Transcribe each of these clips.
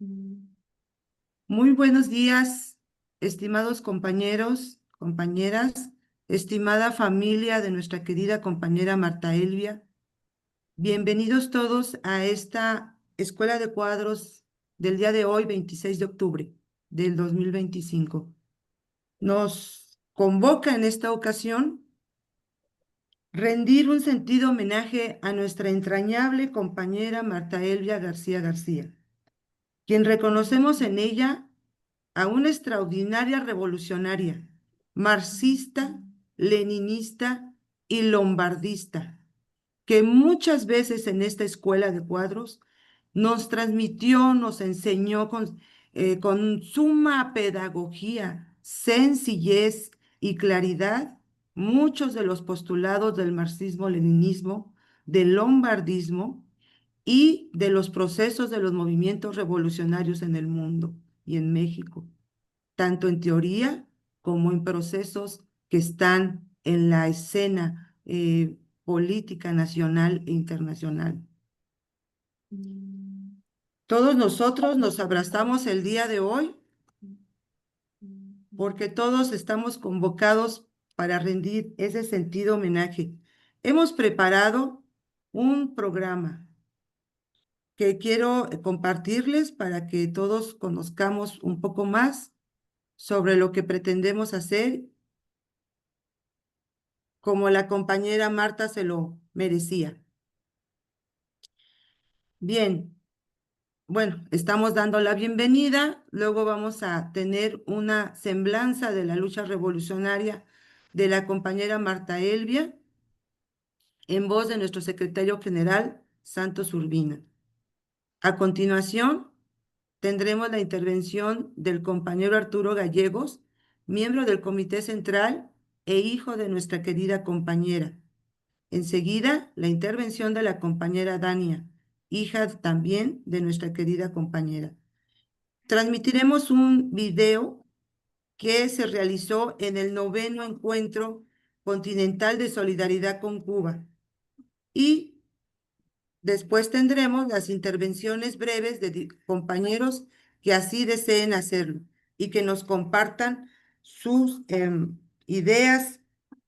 Muy buenos días, estimados compañeros, compañeras, estimada familia de nuestra querida compañera Marta Elvia. Bienvenidos todos a esta Escuela de Cuadros del día de hoy, 26 de octubre del 2025. Nos convoca en esta ocasión rendir un sentido homenaje a nuestra entrañable compañera Marta Elvia García García, quien reconocemos en ella a una extraordinaria revolucionaria, marxista, leninista y lombardista, que muchas veces en esta escuela de cuadros nos transmitió, nos enseñó con suma pedagogía, sencillez y claridad muchos de los postulados del marxismo-leninismo, del lombardismo y de los procesos de los movimientos revolucionarios en el mundo y en México, tanto en teoría como en procesos que están en la escena política nacional e internacional. Todos nosotros nos abrazamos el día de hoy porque todos estamos convocados para rendir ese sentido homenaje. Hemos preparado un programa que quiero compartirles para que todos conozcamos un poco más sobre lo que pretendemos hacer, como la compañera Marta se lo merecía. Bien, bueno, estamos dando la bienvenida, luego vamos a tener una semblanza de la lucha revolucionaria de la compañera Marta Elvia, en voz de nuestro secretario general, Santos Urbina. A continuación, tendremos la intervención del compañero Arturo Gallegos, miembro del Comité Central e hijo de nuestra querida compañera. Enseguida, la intervención de la compañera Dania, hija también de nuestra querida compañera. Transmitiremos un video que se realizó en el 9º Encuentro Continental de Solidaridad con Cuba y después tendremos las intervenciones breves de compañeros que así deseen hacerlo y que nos compartan sus ideas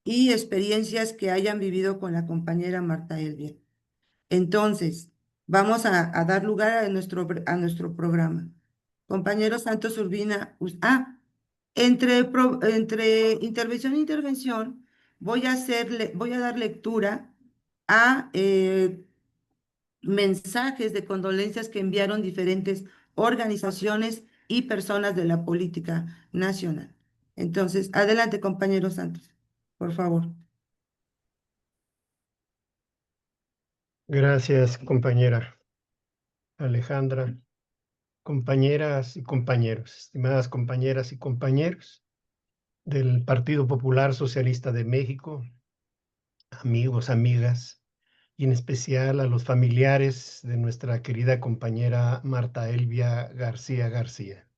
y experiencias que hayan vivido con la compañera Marta Elvia. Entonces, vamos a dar lugar a nuestro programa. Compañero Santos Urbina, entre intervención e intervención, voy a dar lectura a mensajes de condolencias que enviaron diferentes organizaciones y personas de la política nacional. Entonces, adelante, compañero Santos, por favor. Gracias, compañera Alejandra, compañeras y compañeros, estimadas compañeras y compañeros del Partido Popular Socialista de México, amigos, amigas, y en especial a los familiares de nuestra querida compañera Marta Elvia García García.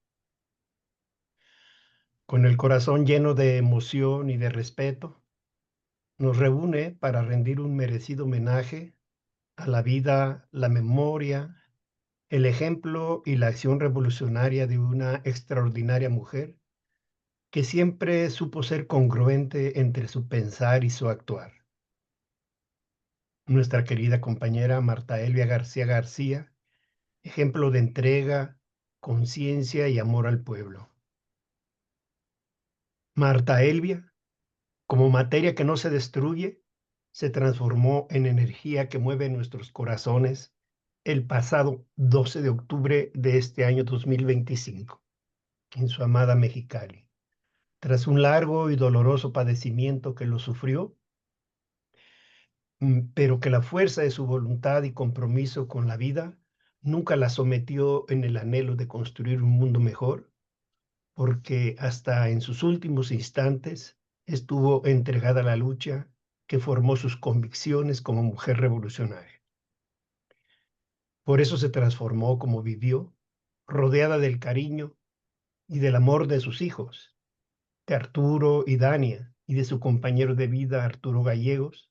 Con el corazón lleno de emoción y de respeto, nos reúne para rendir un merecido homenaje a la vida, la memoria, el ejemplo y la acción revolucionaria de una extraordinaria mujer que siempre supo ser congruente entre su pensar y su actuar. Nuestra querida compañera Marta Elvia García García, ejemplo de entrega, conciencia y amor al pueblo. Marta Elvia, como materia que no se destruye, se transformó en energía que mueve nuestros corazones el pasado 12 de octubre de este año 2025, en su amada Mexicali. Tras un largo y doloroso padecimiento que lo sufrió, pero que la fuerza de su voluntad y compromiso con la vida nunca la sometió en el anhelo de construir un mundo mejor, porque hasta en sus últimos instantes estuvo entregada a la lucha que formó sus convicciones como mujer revolucionaria. Por eso se transformó como vivió, rodeada del cariño y del amor de sus hijos, de Arturo y Dania, y de su compañero de vida Arturo Gallegos,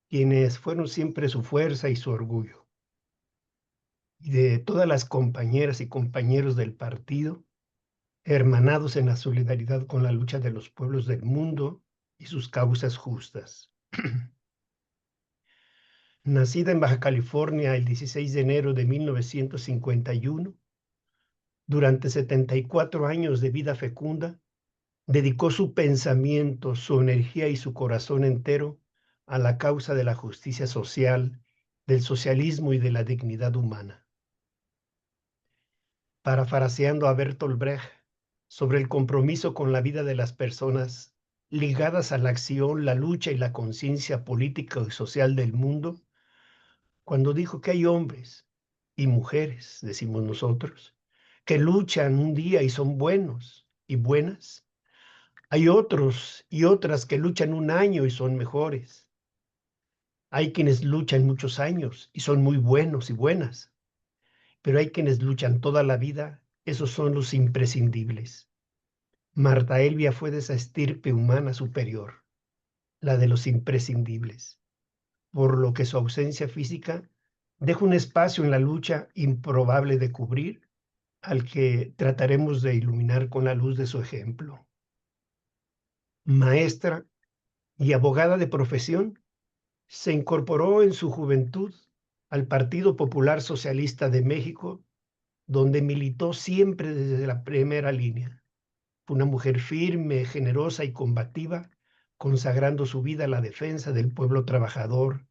quienes fueron siempre su fuerza y su orgullo. y de todas las compañeras y compañeros del partido, hermanados en la solidaridad con la lucha de los pueblos del mundo y sus causas justas. Nacida en Baja California el 16 de enero de 1951, durante 74 años de vida fecunda, dedicó su pensamiento, su energía y su corazón entero a la causa de la justicia social, del socialismo y de la dignidad humana. Parafraseando a Bertolt Brecht sobre el compromiso con la vida de las personas ligadas a la acción, la lucha y la conciencia política y social del mundo, cuando dijo que hay hombres y mujeres, decimos nosotros, que luchan un día y son buenos y buenas. Hay otros y otras que luchan un año y son mejores. Hay quienes luchan muchos años y son muy buenos y buenas, pero hay quienes luchan toda la vida, esos son los imprescindibles. Marta Elvia fue de esa estirpe humana superior, la de los imprescindibles, por lo que su ausencia física deja un espacio en la lucha improbable de cubrir, al que trataremos de iluminar con la luz de su ejemplo. Maestra y abogada de profesión, se incorporó en su juventud al Partido Popular Socialista de México, donde militó siempre desde la primera línea. Fue una mujer firme, generosa y combativa, consagrando su vida a la defensa del pueblo trabajador,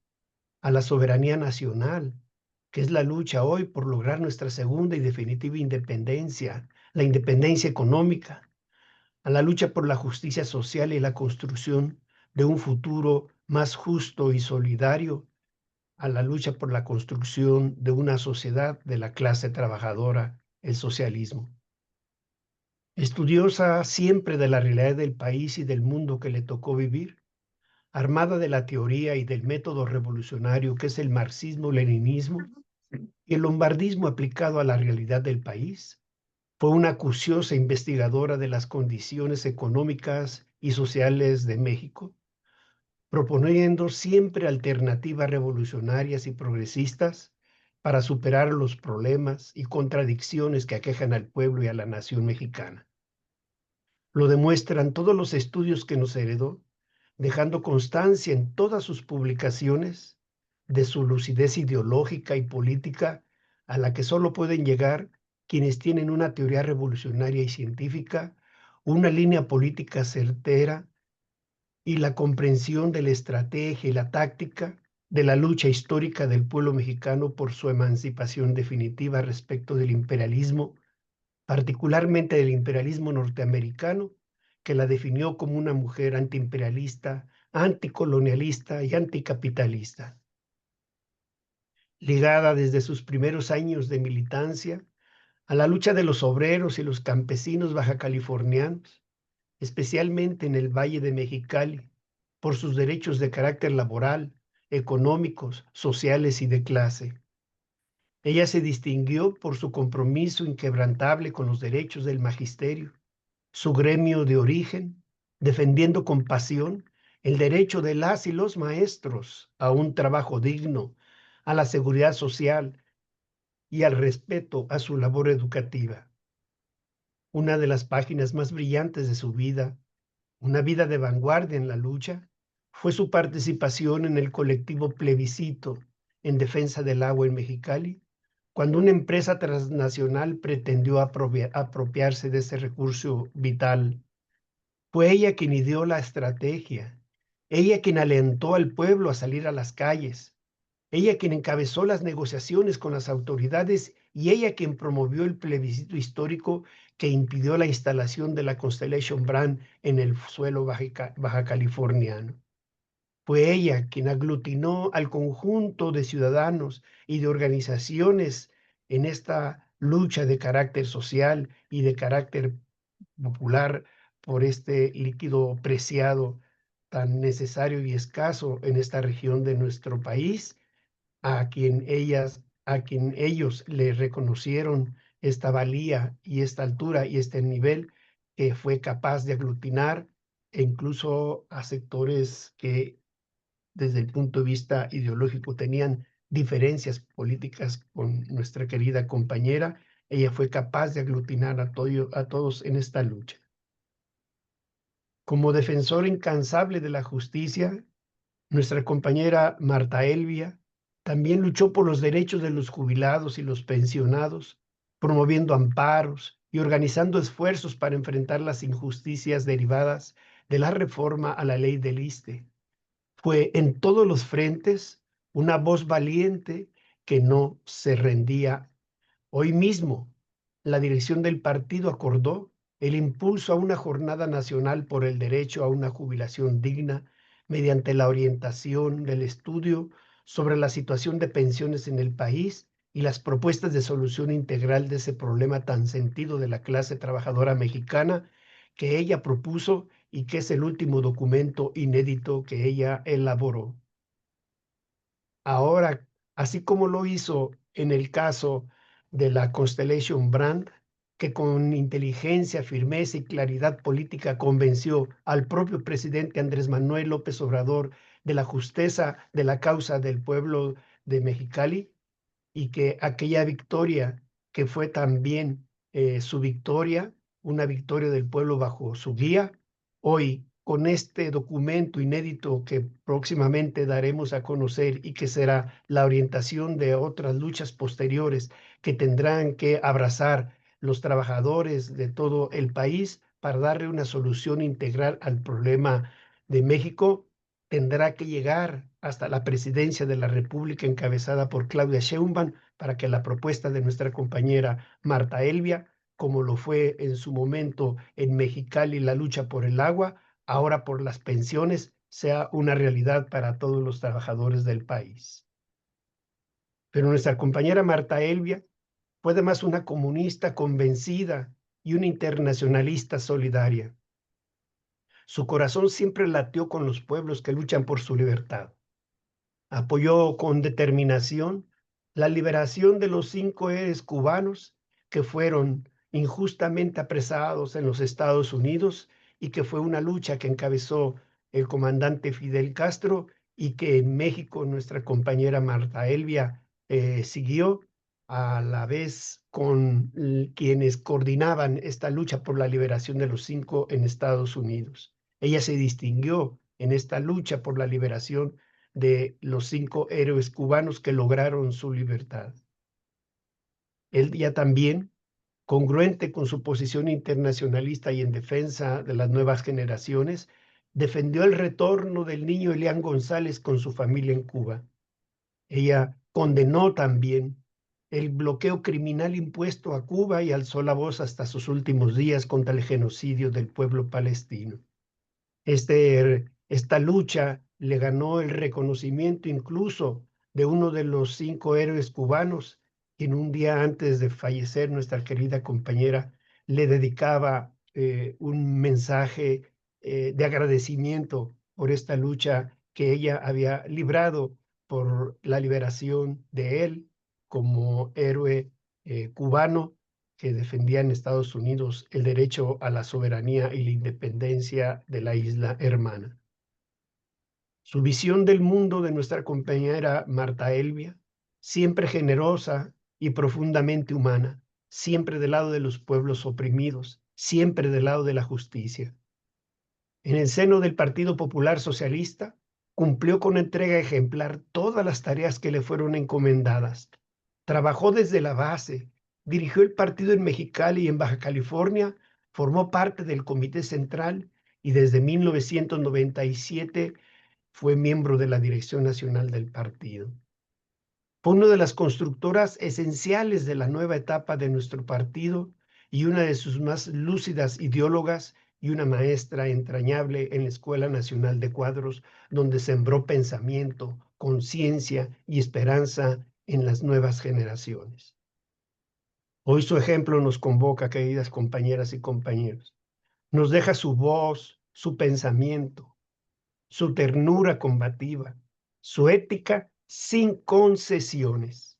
a la soberanía nacional, que es la lucha hoy por lograr nuestra segunda y definitiva independencia, la independencia económica, a la lucha por la justicia social y la construcción de un futuro más justo y solidario, a la lucha por la construcción de una sociedad de la clase trabajadora, el socialismo. Estudiosa siempre de la realidad del país y del mundo que le tocó vivir, armada de la teoría y del método revolucionario que es el marxismo-leninismo y el lombardismo aplicado a la realidad del país, fue una acuciosa investigadora de las condiciones económicas y sociales de México, proponiendo siempre alternativas revolucionarias y progresistas para superar los problemas y contradicciones que aquejan al pueblo y a la nación mexicana. Lo demuestran todos los estudios que nos heredó, dejando constancia en todas sus publicaciones de su lucidez ideológica y política a la que solo pueden llegar quienes tienen una teoría revolucionaria y científica, una línea política certera y la comprensión de la estrategia y la táctica de la lucha histórica del pueblo mexicano por su emancipación definitiva respecto del imperialismo, particularmente del imperialismo norteamericano, que la definió como una mujer antiimperialista, anticolonialista y anticapitalista. Ligada desde sus primeros años de militancia a la lucha de los obreros y los campesinos bajacalifornianos, especialmente en el Valle de Mexicali, por sus derechos de carácter laboral, económicos, sociales y de clase. Ella se distinguió por su compromiso inquebrantable con los derechos del magisterio, su gremio de origen, defendiendo con pasión el derecho de las y los maestros a un trabajo digno, a la seguridad social y al respeto a su labor educativa. Una de las páginas más brillantes de su vida, una vida de vanguardia en la lucha, fue su participación en el colectivo Plebiscito en defensa del agua en Mexicali, cuando una empresa transnacional pretendió apropiarse de ese recurso vital. Fue ella quien ideó la estrategia, ella quien alentó al pueblo a salir a las calles, ella quien encabezó las negociaciones con las autoridades y ella quien promovió el plebiscito histórico que impidió la instalación de la Constellation Brand en el suelo baja californiano. Fue ella quien aglutinó al conjunto de ciudadanos y de organizaciones en esta lucha de carácter social y de carácter popular por este líquido preciado tan necesario y escaso en esta región de nuestro país, a quien ellos le reconocieron esta valía y esta altura y este nivel que fue capaz de aglutinar e incluso a sectores que desde el punto de vista ideológico tenían diferencias políticas con nuestra querida compañera, ella fue capaz de aglutinar a todos en esta lucha. Como defensora incansable de la justicia, nuestra compañera Marta Elvia también luchó por los derechos de los jubilados y los pensionados, promoviendo amparos y organizando esfuerzos para enfrentar las injusticias derivadas de la reforma a la ley del ISSSTE. Fue en todos los frentes una voz valiente que no se rendía. Hoy mismo, la dirección del partido acordó el impulso a una jornada nacional por el derecho a una jubilación digna mediante la orientación del estudio sobre la situación de pensiones en el país y las propuestas de solución integral de ese problema tan sentido de la clase trabajadora mexicana que ella propuso y que es el último documento inédito que ella elaboró. Ahora, así como lo hizo en el caso de la Constellation Brand, que con inteligencia, firmeza y claridad política convenció al propio presidente Andrés Manuel López Obrador de la justeza de la causa del pueblo de Mexicali, y que aquella victoria que fue también su victoria, una victoria del pueblo bajo su guía, hoy con este documento inédito que próximamente daremos a conocer y que será la orientación de otras luchas posteriores que tendrán que abrazar los trabajadores de todo el país para darle una solución integral al problema de México, tendrá que llegar hasta la presidencia de la República encabezada por Claudia Sheinbaum para que la propuesta de nuestra compañera Marta Elvia, como lo fue en su momento en Mexicali la lucha por el agua, ahora por las pensiones, sea una realidad para todos los trabajadores del país. Pero nuestra compañera Marta Elvia fue además una comunista convencida y una internacionalista solidaria. Su corazón siempre latió con los pueblos que luchan por su libertad. Apoyó con determinación la liberación de los 5 héroes cubanos que fueron injustamente apresados en los Estados Unidos y que fue una lucha que encabezó el comandante Fidel Castro y que en México nuestra compañera Marta Elvia siguió a la vez con quienes coordinaban esta lucha por la liberación de los 5 en Estados Unidos. Ella se distinguió en esta lucha por la liberación de los 5 héroes cubanos que lograron su libertad. Él ya también, congruente con su posición internacionalista y en defensa de las nuevas generaciones, defendió el retorno del niño Elian González con su familia en Cuba. Ella condenó también el bloqueo criminal impuesto a Cuba y alzó la voz hasta sus últimos días contra el genocidio del pueblo palestino. Esta lucha le ganó el reconocimiento incluso de uno de los 5 héroes cubanos, quien un día antes de fallecer nuestra querida compañera le dedicaba un mensaje de agradecimiento por esta lucha que ella había librado por la liberación de él como héroe cubano que defendía en Estados Unidos el derecho a la soberanía y la independencia de la isla hermana. Su visión del mundo de nuestra compañera Marta Elvia, siempre generosa y profundamente humana, siempre del lado de los pueblos oprimidos, siempre del lado de la justicia. En el seno del Partido Popular Socialista, cumplió con entrega ejemplar todas las tareas que le fueron encomendadas. Trabajó desde la base, dirigió el partido en Mexicali y en Baja California, formó parte del Comité Central y desde 1997 fue miembro de la Dirección Nacional del partido. Fue una de las constructoras esenciales de la nueva etapa de nuestro partido y una de sus más lúcidas ideólogas y una maestra entrañable en la Escuela Nacional de Cuadros, donde sembró pensamiento, conciencia y esperanza en las nuevas generaciones. Hoy su ejemplo nos convoca, queridas compañeras y compañeros. Nos deja su voz, su pensamiento, su ternura combativa, su ética sin concesiones.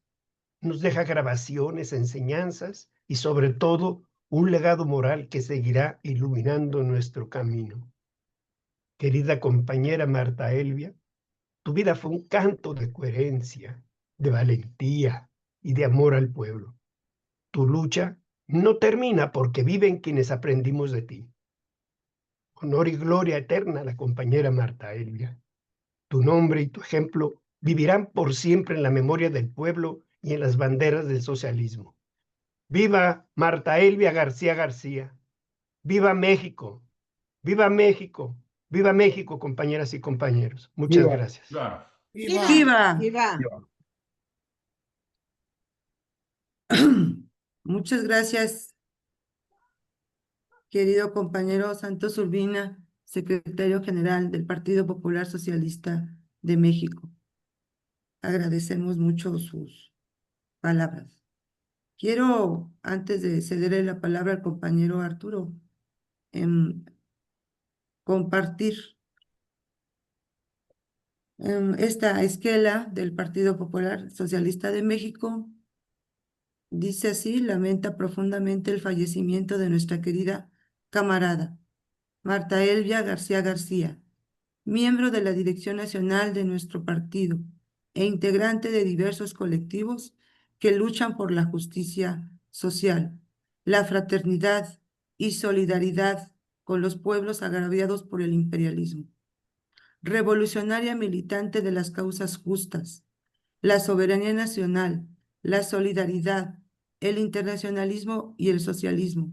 Nos deja grabaciones, enseñanzas y sobre todo un legado moral que seguirá iluminando nuestro camino. Querida compañera Marta Elvia, tu vida fue un canto de coherencia, de valentía y de amor al pueblo. Tu lucha no termina porque viven quienes aprendimos de ti. Honor y gloria eterna a la compañera Marta Elvia. Tu nombre y tu ejemplo vivirán por siempre en la memoria del pueblo y en las banderas del socialismo. ¡Viva Marta Elvia García García! ¡Viva México! ¡Viva México! ¡Viva México, compañeras y compañeros! Muchas Viva. gracias. Claro. ¡Viva! ¡Viva! ¡Viva! Muchas gracias, querido compañero Santos Urbina, secretario general del Partido Popular Socialista de México. Agradecemos mucho sus palabras. Quiero, antes de cederle la palabra al compañero Arturo, compartir esta esquela del Partido Popular Socialista de México. Dice así: lamenta profundamente el fallecimiento de nuestra querida camarada Marta Elvia García García, miembro de la Dirección Nacional de nuestro partido e integrante de diversos colectivos que luchan por la justicia social, la fraternidad y solidaridad con los pueblos agraviados por el imperialismo. Revolucionaria militante de las causas justas, la soberanía nacional, la solidaridad, el internacionalismo y el socialismo.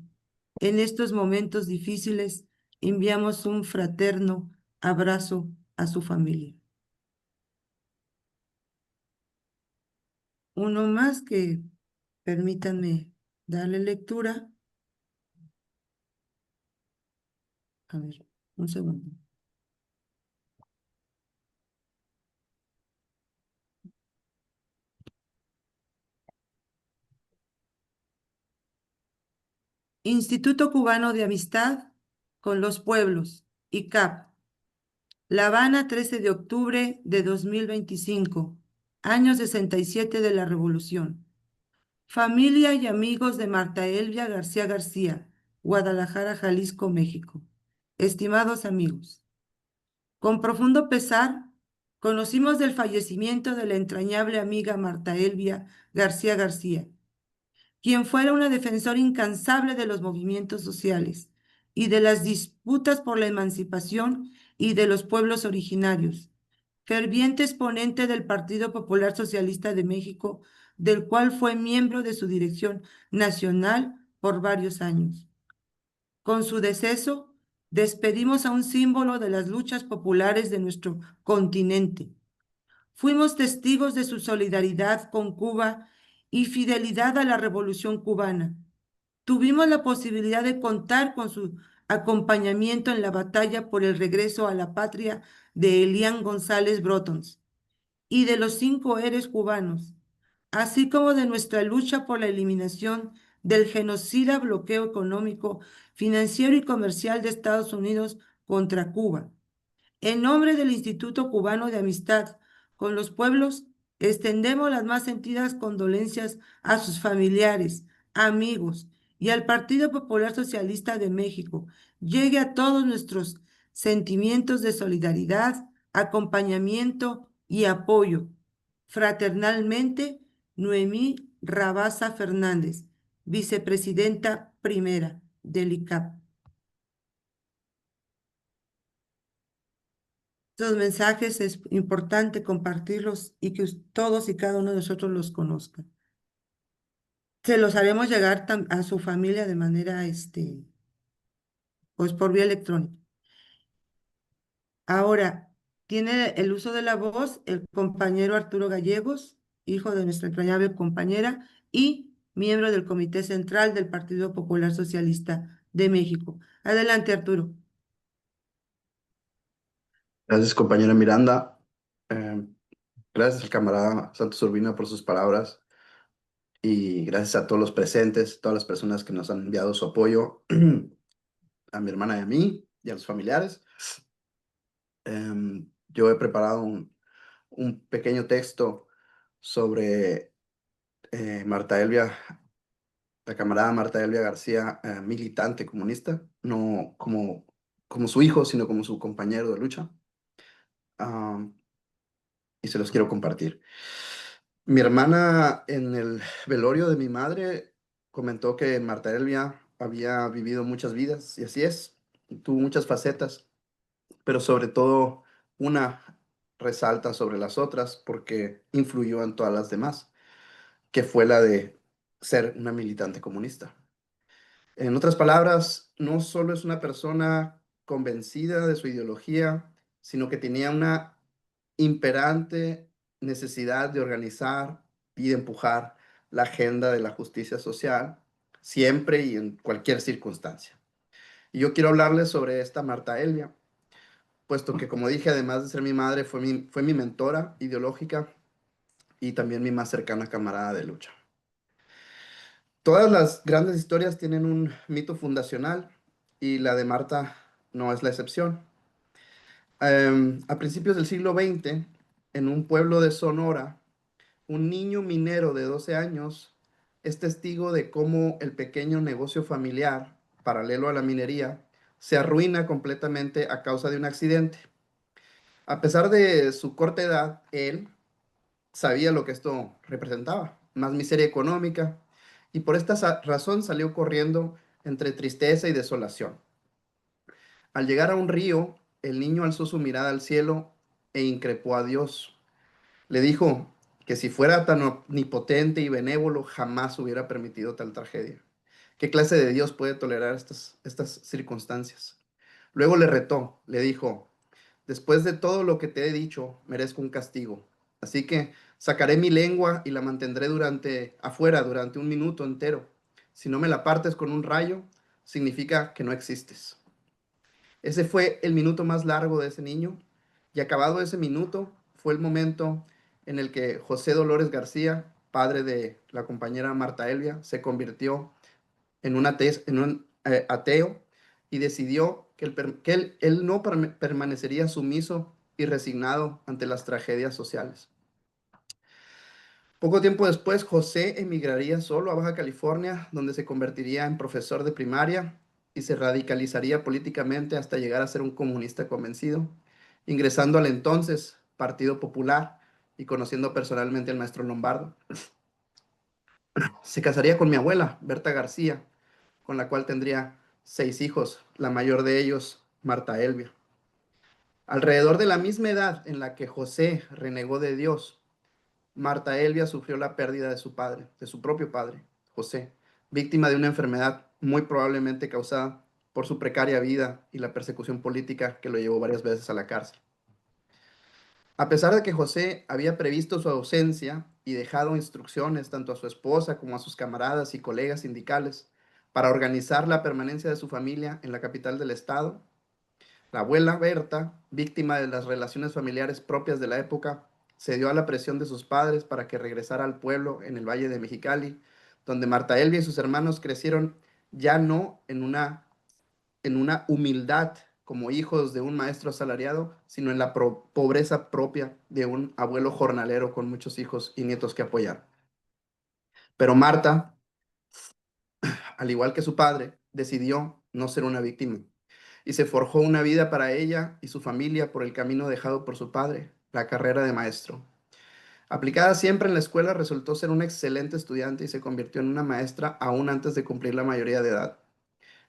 En estos momentos difíciles, enviamos un fraterno abrazo a su familia. Uno más que permítanme darle lectura. A ver, un segundo. Instituto Cubano de Amistad con los Pueblos, ICAP. La Habana, 13 de octubre de 2025, año 67 de la Revolución. Familia y amigos de Marta Elvia García García, Guadalajara, Jalisco, México. Estimados amigos, con profundo pesar, conocimos del fallecimiento de la entrañable amiga Marta Elvia García García, quien fuera una defensora incansable de los movimientos sociales y de las disputas por la emancipación y de los pueblos originarios, ferviente exponente del Partido Popular Socialista de México, del cual fue miembro de su dirección nacional por varios años. Con su deceso, despedimos a un símbolo de las luchas populares de nuestro continente. Fuimos testigos de su solidaridad con Cuba y fidelidad a la Revolución cubana. Tuvimos la posibilidad de contar con su acompañamiento en la batalla por el regreso a la patria de Elian González Brotons y de los 5 héroes cubanos, así como de nuestra lucha por la eliminación del genocida bloqueo económico, financiero y comercial de Estados Unidos contra Cuba. En nombre del Instituto Cubano de Amistad con los Pueblos, extendemos las más sentidas condolencias a sus familiares, amigos y al Partido Popular Socialista de México. Llegue a todos nuestros sentimientos de solidaridad, acompañamiento y apoyo. Fraternalmente, Noemí Rabasa Fernández, vicepresidenta primera del ICAP. Estos mensajes es importante compartirlos y que todos y cada uno de nosotros los conozcan. Se los haremos llegar a su familia de manera, pues por vía electrónica. Ahora, tiene el uso de la voz el compañero Arturo Gallegos, hijo de nuestra entrañable compañera y miembro del Comité Central del Partido Popular Socialista de México. Adelante, Arturo. Gracias, compañera Miranda. Gracias al camarada Santos Urbina por sus palabras y gracias a todos los presentes, todas las personas que nos han enviado su apoyo, a mi hermana y a mí y a los familiares. Yo he preparado un pequeño texto sobre Marta Elvia, la camarada Marta Elvia García, militante comunista, no como su hijo, sino como su compañero de lucha. Y se los quiero compartir. Mi hermana en el velorio de mi madre comentó que Marta Elvia había vivido muchas vidas, y así es, tuvo muchas facetas, pero sobre todo una resalta sobre las otras porque influyó en todas las demás, que fue la de ser una militante comunista. En otras palabras, no solo es una persona convencida de su ideología, sino que tenía una imperante necesidad de organizar y de empujar la agenda de la justicia social, siempre y en cualquier circunstancia. Y yo quiero hablarles sobre esta Marta Elvia, puesto que, como dije, además de ser mi madre, fue mi mentora ideológica y también mi más cercana camarada de lucha. Todas las grandes historias tienen un mito fundacional y la de Marta no es la excepción. A principios del siglo XX, en un pueblo de Sonora, un niño minero de 12 años es testigo de cómo el pequeño negocio familiar, paralelo a la minería, se arruina completamente a causa de un accidente. A pesar de su corta edad, él sabía lo que esto representaba, más miseria económica, y por esta razón salió corriendo entre tristeza y desolación. Al llegar a un río, el niño alzó su mirada al cielo e increpó a Dios. Le dijo que si fuera tan omnipotente y benévolo, jamás hubiera permitido tal tragedia. ¿Qué clase de Dios puede tolerar estas circunstancias? Luego le retó, le dijo, después de todo lo que te he dicho, merezco un castigo. Así que sacaré mi lengua y la mantendré afuera durante un minuto entero. Si no me la partes con un rayo, significa que no existes. Ese fue el minuto más largo de ese niño, y acabado ese minuto fue el momento en el que José Dolores García, padre de la compañera Marta Elvia, se convirtió en un ateo y decidió que él no permanecería sumiso y resignado ante las tragedias sociales. Poco tiempo después, José emigraría solo a Baja California, donde se convertiría en profesor de primaria y se radicalizaría políticamente hasta llegar a ser un comunista convencido, ingresando al entonces Partido Popular y conociendo personalmente al maestro Lombardo. Se casaría con mi abuela, Berta García, con la cual tendría 6 hijos, la mayor de ellos, Marta Elvia. Alrededor de la misma edad en la que José renegó de Dios, Marta Elvia sufrió la pérdida de su padre, de su propio padre, José, víctima de una enfermedad muy probablemente causada por su precaria vida y la persecución política que lo llevó varias veces a la cárcel. A pesar de que José había previsto su ausencia y dejado instrucciones tanto a su esposa como a sus camaradas y colegas sindicales para organizar la permanencia de su familia en la capital del estado, la abuela Berta, víctima de las relaciones familiares propias de la época, cedió a la presión de sus padres para que regresara al pueblo en el Valle de Mexicali, donde Marta Elvia y sus hermanos crecieron ya no en una humildad como hijos de un maestro asalariado, sino en la pobreza propia de un abuelo jornalero con muchos hijos y nietos que apoyar. Pero Marta, al igual que su padre, decidió no ser una víctima y se forjó una vida para ella y su familia por el camino dejado por su padre, la carrera de maestro. Aplicada siempre en la escuela, resultó ser una excelente estudiante y se convirtió en una maestra aún antes de cumplir la mayoría de edad.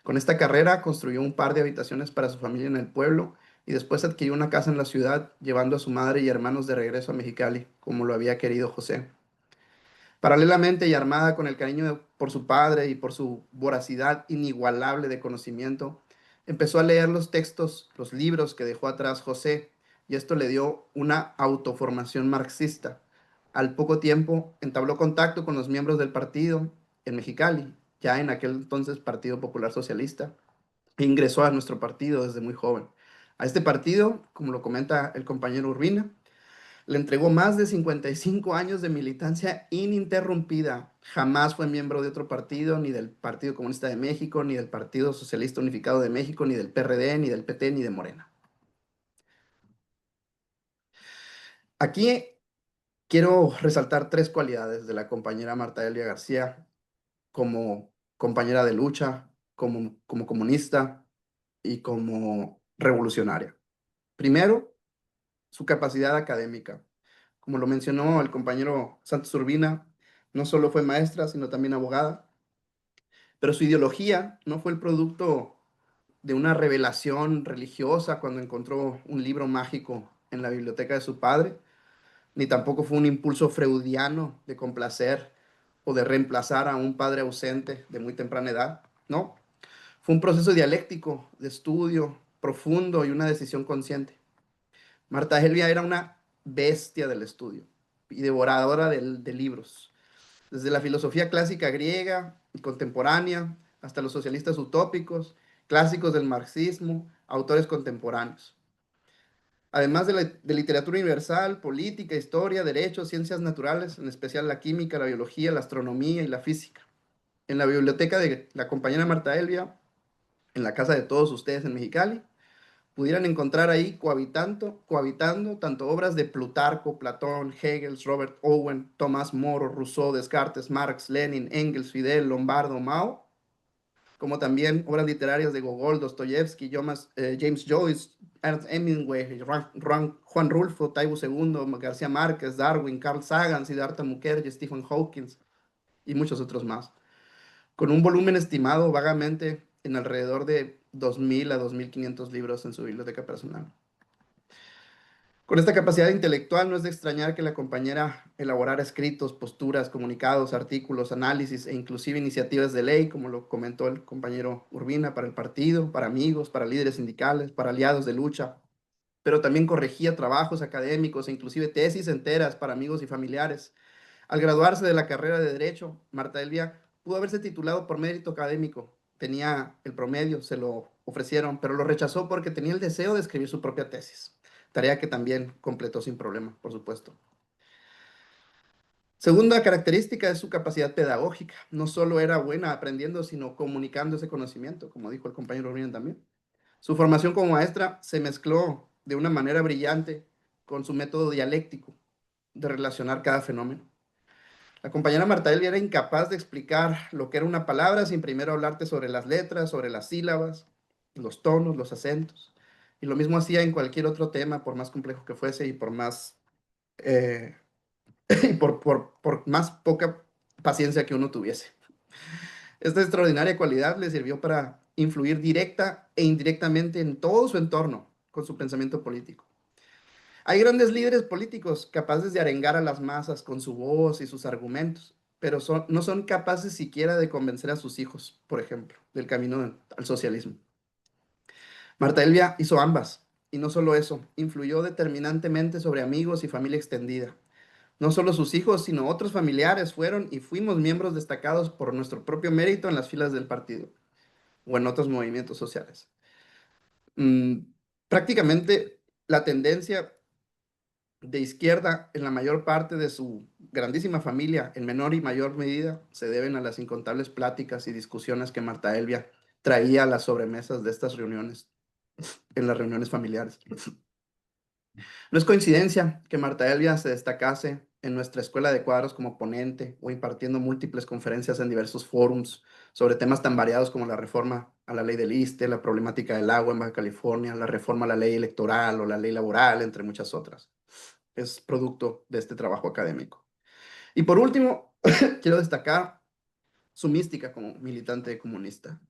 Con esta carrera construyó un par de habitaciones para su familia en el pueblo y después adquirió una casa en la ciudad, llevando a su madre y hermanos de regreso a Mexicali, como lo había querido José. Paralelamente y armada con el cariño por su padre y por su voracidad inigualable de conocimiento, empezó a leer los textos, los libros que dejó atrás José, y esto le dio una autoformación marxista. Al poco tiempo entabló contacto con los miembros del partido en Mexicali, ya en aquel entonces Partido Popular Socialista, e ingresó a nuestro partido desde muy joven. A este partido, como lo comenta el compañero Urbina, le entregó más de 55 años de militancia ininterrumpida. Jamás fue miembro de otro partido, ni del Partido Comunista de México, ni del Partido Socialista Unificado de México, ni del PRD, ni del PT, ni de Morena. Aquí quiero resaltar 3 cualidades de la compañera Marta Elvia García como compañera de lucha, como comunista y como revolucionaria. Primero, su capacidad académica. Como lo mencionó el compañero Santos Urbina, no solo fue maestra, sino también abogada, pero su ideología no fue el producto de una revelación religiosa cuando encontró un libro mágico en la biblioteca de su padre, ni tampoco fue un impulso freudiano de complacer o de reemplazar a un padre ausente de muy temprana edad. No, fue un proceso dialéctico de estudio profundo y una decisión consciente. Marta Helvia era una bestia del estudio y devoradora de libros, desde la filosofía clásica griega y contemporánea hasta los socialistas utópicos, clásicos del marxismo, autores contemporáneos. Además de literatura universal, política, historia, derecho, ciencias naturales, en especial la química, la biología, la astronomía y la física. En la biblioteca de la compañera Marta Helvia, en la casa de todos ustedes en Mexicali, pudieran encontrar ahí cohabitando tanto obras de Plutarco, Platón, Hegel, Robert Owen, Tomás Moro, Rousseau, Descartes, Marx, Lenin, Engels, Fidel, Lombardo, Mao, como también obras literarias de Gogol, Dostoyevsky, James Joyce, Ernst Hemingway, Juan Rulfo, Taibo II, García Márquez, Darwin, Carl Sagan, Siddhartha Mukherjee, Stephen Hawking y muchos otros más, con un volumen estimado vagamente en alrededor de 2.000 a 2.500 libros en su biblioteca personal. Con esta capacidad intelectual no es de extrañar que la compañera elaborara escritos, posturas, comunicados, artículos, análisis e inclusive iniciativas de ley, como lo comentó el compañero Urbina, para el partido, para amigos, para líderes sindicales, para aliados de lucha, pero también corregía trabajos académicos e inclusive tesis enteras para amigos y familiares. Al graduarse de la carrera de Derecho, Marta Helvia pudo haberse titulado por mérito académico. Tenía el promedio, se lo ofrecieron, pero lo rechazó porque tenía el deseo de escribir su propia tesis. Tarea que también completó sin problema, por supuesto. Segunda característica es su capacidad pedagógica. No solo era buena aprendiendo, sino comunicando ese conocimiento, como dijo el compañero Rubén también. Su formación como maestra se mezcló de una manera brillante con su método dialéctico de relacionar cada fenómeno. La compañera Marta Helvia era incapaz de explicar lo que era una palabra sin primero hablarte sobre las letras, sobre las sílabas, los tonos, los acentos. Y lo mismo hacía en cualquier otro tema, por más complejo que fuese y por más, eh, y por más poca paciencia que uno tuviese. Esta extraordinaria cualidad le sirvió para influir directa e indirectamente en todo su entorno con su pensamiento político. Hay grandes líderes políticos capaces de arengar a las masas con su voz y sus argumentos, pero no son capaces siquiera de convencer a sus hijos, por ejemplo, del camino al socialismo. Marta Helvia hizo ambas, y no solo eso, influyó determinantemente sobre amigos y familia extendida. No solo sus hijos, sino otros familiares fueron y fuimos miembros destacados por nuestro propio mérito en las filas del partido o en otros movimientos sociales. Prácticamente la tendencia de izquierda en la mayor parte de su grandísima familia, en menor y mayor medida, se deben a las incontables pláticas y discusiones que Marta Helvia traía a las sobremesas de estas reuniones, en las reuniones familiares. No es coincidencia que Marta Helvia se destacase en nuestra escuela de cuadros como ponente o impartiendo múltiples conferencias en diversos forums sobre temas tan variados como la reforma a la ley del ISSSTE, la problemática del agua en Baja California, la reforma a la ley electoral o la ley laboral, entre muchas otras. Es producto de este trabajo académico. Y por último, quiero destacar su mística como militante comunista,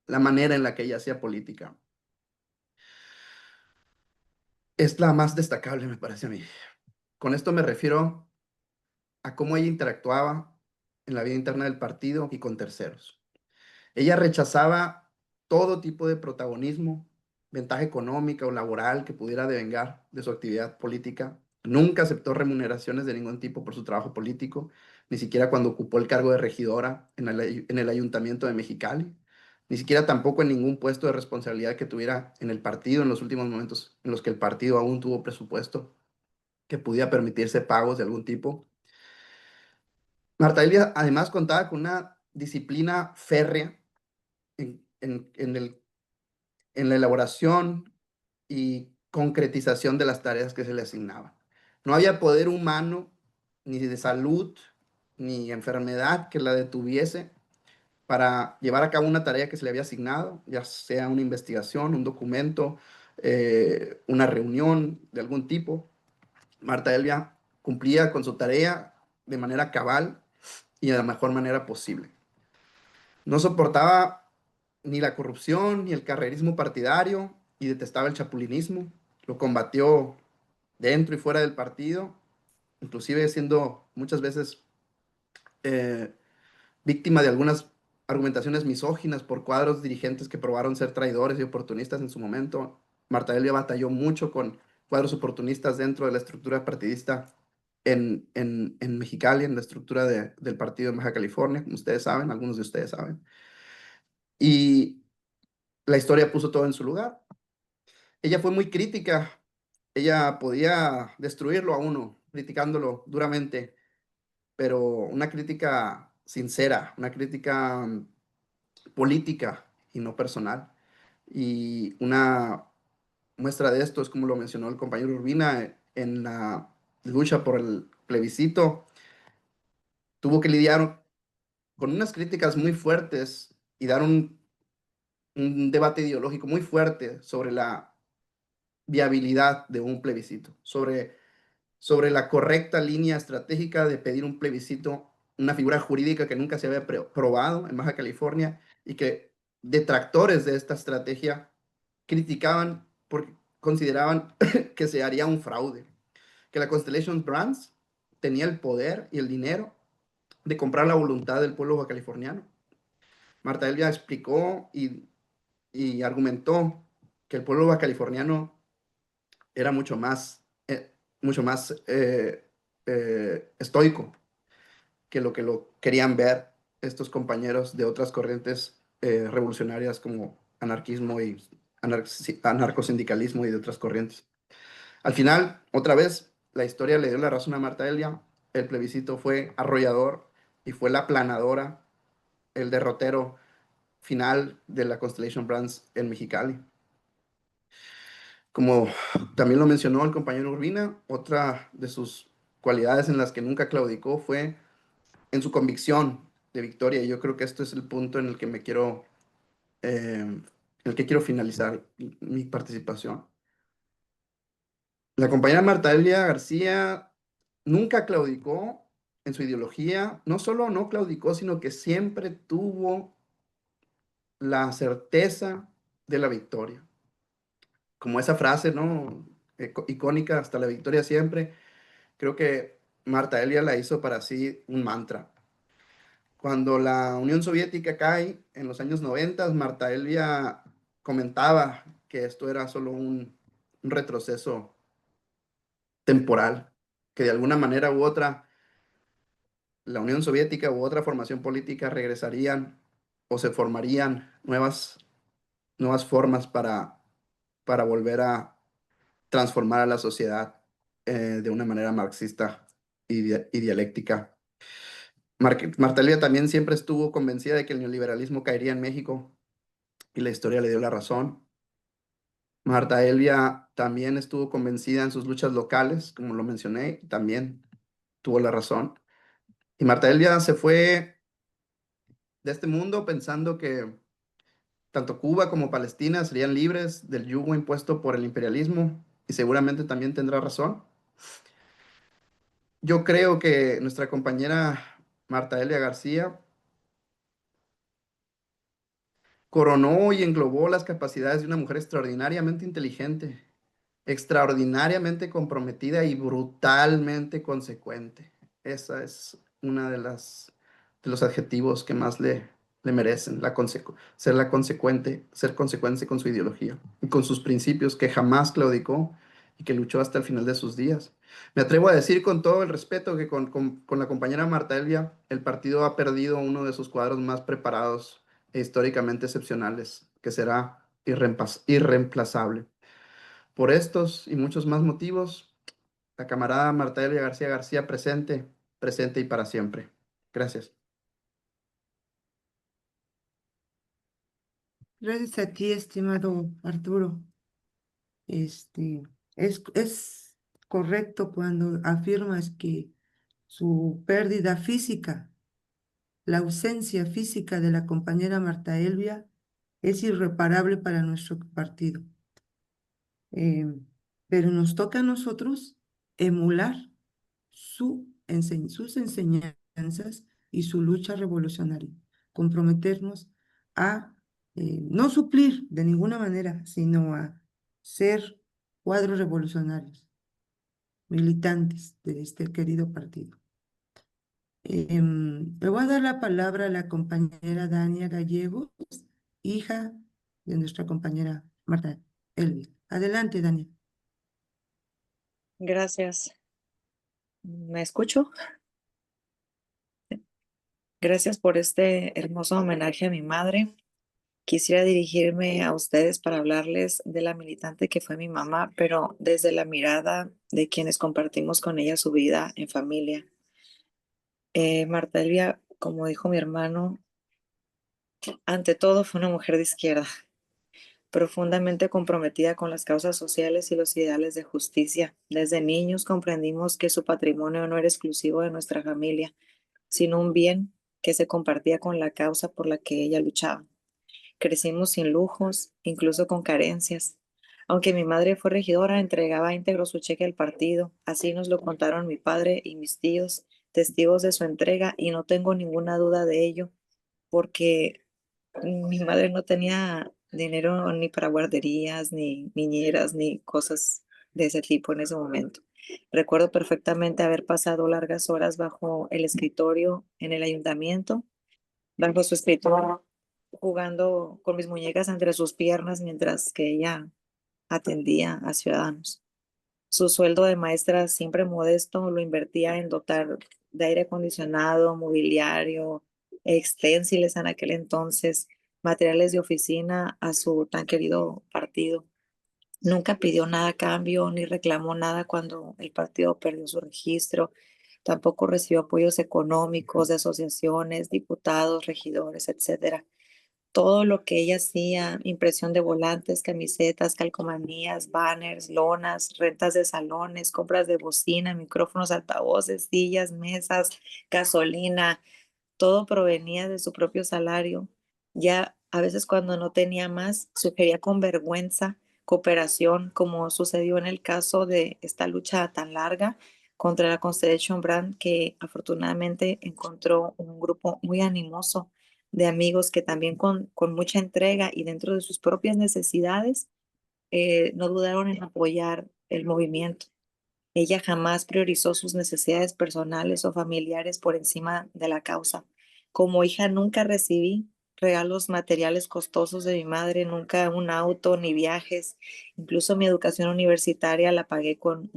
la manera en la que ella hacía política. Es la más destacable, me parece a mí. Con esto me refiero a cómo ella interactuaba en la vida interna del partido y con terceros. Ella rechazaba todo tipo de protagonismo, ventaja económica o laboral que pudiera devengar de su actividad política. Nunca aceptó remuneraciones de ningún tipo por su trabajo político, ni siquiera cuando ocupó el cargo de regidora en el Ayuntamiento de Mexicali, ni siquiera tampoco en ningún puesto de responsabilidad que tuviera en el partido en los últimos momentos en los que el partido aún tuvo presupuesto que pudiera permitirse pagos de algún tipo. Marta Helvia además contaba con una disciplina férrea en la elaboración y concretización de las tareas que se le asignaban. No había poder humano, ni de salud, ni enfermedad que la detuviese para llevar a cabo una tarea que se le había asignado, ya sea una investigación, un documento, una reunión de algún tipo. Marta Helvia cumplía con su tarea de manera cabal y de la mejor manera posible. No soportaba ni la corrupción ni el carrerismo partidario y detestaba el chapulinismo. Lo combatió dentro y fuera del partido, inclusive siendo muchas veces víctima de algunas argumentaciones misóginas por cuadros dirigentes que probaron ser traidores y oportunistas en su momento. Marta Elvia batalló mucho con cuadros oportunistas dentro de la estructura partidista en Mexicali, en la estructura del partido en Baja California, como ustedes saben, algunos de ustedes saben. Y la historia puso todo en su lugar. Ella fue muy crítica. Ella podía destruirlo a uno, criticándolo duramente, pero una crítica sincera, una crítica política y no personal. Y una muestra de esto es como lo mencionó el compañero Urbina en la lucha por el plebiscito. Tuvo que lidiar con unas críticas muy fuertes y dar un debate ideológico muy fuerte sobre la viabilidad de un plebiscito, sobre la correcta línea estratégica de pedir un plebiscito, una figura jurídica que nunca se había probado en Baja California y que detractores de esta estrategia criticaban porque consideraban que se haría un fraude, que la Constellation Brands tenía el poder y el dinero de comprar la voluntad del pueblo bajacaliforniano. Marta Elvia explicó y argumentó que el pueblo bajacaliforniano era mucho más estoico que lo querían ver estos compañeros de otras corrientes revolucionarias como anarquismo y anarcosindicalismo y de otras corrientes. Al final, otra vez, la historia le dio la razón a Marta Elvia. El plebiscito fue arrollador y fue la aplanadora, el derrotero final de la Constellation Brands en Mexicali. Como también lo mencionó el compañero Urbina, otra de sus cualidades en las que nunca claudicó fue en su convicción de victoria. Y yo creo que esto es el punto en el que en el que quiero finalizar mi participación. La compañera Marta Elia García nunca claudicó en su ideología. No solo no claudicó, sino que siempre tuvo la certeza de la victoria. Como esa frase, ¿no? Icónica, hasta la victoria siempre. Creo que Marta Elia la hizo para sí un mantra. Cuando la Unión Soviética cae en los años 90, Marta Elia comentaba que esto era solo un retroceso temporal, que de alguna manera u otra la Unión Soviética u otra formación política regresarían o se formarían nuevas formas para volver a transformar a la sociedad de una manera marxista y dialéctica. Marta Elvia también siempre estuvo convencida de que el neoliberalismo caería en México y la historia le dio la razón. Marta Elvia también estuvo convencida en sus luchas locales, como lo mencioné, también tuvo la razón. Y Marta Elvia se fue de este mundo pensando que tanto Cuba como Palestina serían libres del yugo impuesto por el imperialismo y seguramente también tendrá razón. Yo creo que nuestra compañera Marta Elia García coronó y englobó las capacidades de una mujer extraordinariamente inteligente, extraordinariamente comprometida y brutalmente consecuente. Esa es una de los adjetivos que más le merecen, ser consecuente con su ideología y con sus principios, que jamás claudicó y que luchó hasta el final de sus días. Me atrevo a decir con todo el respeto que con la compañera Marta Elvia, el partido ha perdido uno de sus cuadros más preparados e históricamente excepcionales, que será irreemplazable. Por estos y muchos más motivos, la camarada Marta Elia García García presente, presente y para siempre. Gracias. Gracias a ti, estimado Arturo. Este, es correcto cuando afirmas que su pérdida física, la ausencia física de la compañera Marta Elvia es irreparable para nuestro partido. Pero nos toca a nosotros emular sus enseñanzas y su lucha revolucionaria. Comprometernos a no suplir de ninguna manera, sino a ser cuadros revolucionarios, militantes de este querido partido. Le voy a dar la palabra a la compañera Dania Gallegos, hija de nuestra compañera Marta Elvia. Adelante, Dania. Gracias. ¿Me escucho? Gracias por este hermoso homenaje a mi madre. Quisiera dirigirme a ustedes para hablarles de la militante que fue mi mamá, pero desde la mirada de quienes compartimos con ella su vida en familia. Marta Elvia, como dijo mi hermano, ante todo fue una mujer de izquierda, profundamente comprometida con las causas sociales y los ideales de justicia. Desde niños comprendimos que su patrimonio no era exclusivo de nuestra familia, sino un bien que se compartía con la causa por la que ella luchaba. Crecimos sin lujos, incluso con carencias. Aunque mi madre fue regidora, entregaba íntegro su cheque al partido. Así nos lo contaron mi padre y mis tíos, testigos de su entrega, y no tengo ninguna duda de ello, porque mi madre no tenía dinero ni para guarderías, ni niñeras, ni cosas de ese tipo en ese momento. Recuerdo perfectamente haber pasado largas horas bajo el escritorio en el ayuntamiento, bajo su escritorio, jugando con mis muñecas entre sus piernas mientras que ella atendía a ciudadanos. Su sueldo de maestra, siempre modesto, lo invertía en dotar de aire acondicionado, mobiliario, extensiles en aquel entonces, materiales de oficina a su tan querido partido. Nunca pidió nada a cambio ni reclamó nada cuando el partido perdió su registro. Tampoco recibió apoyos económicos de asociaciones, diputados, regidores, etcétera. Todo lo que ella hacía, impresión de volantes, camisetas, calcomanías, banners, lonas, rentas de salones, compras de bocina, micrófonos, altavoces, sillas, mesas, gasolina, todo provenía de su propio salario. Ya a veces cuando no tenía más, sugería con vergüenza cooperación, como sucedió en el caso de esta lucha tan larga contra la Constellation Brand, que afortunadamente encontró un grupo muy animoso de amigos que también con mucha entrega y dentro de sus propias necesidades, no dudaron en apoyar el movimiento. Ella jamás priorizó sus necesidades personales o familiares por encima de la causa. Como hija nunca recibí regalos materiales costosos de mi madre, nunca un auto ni viajes. Incluso mi educación universitaria la pagué con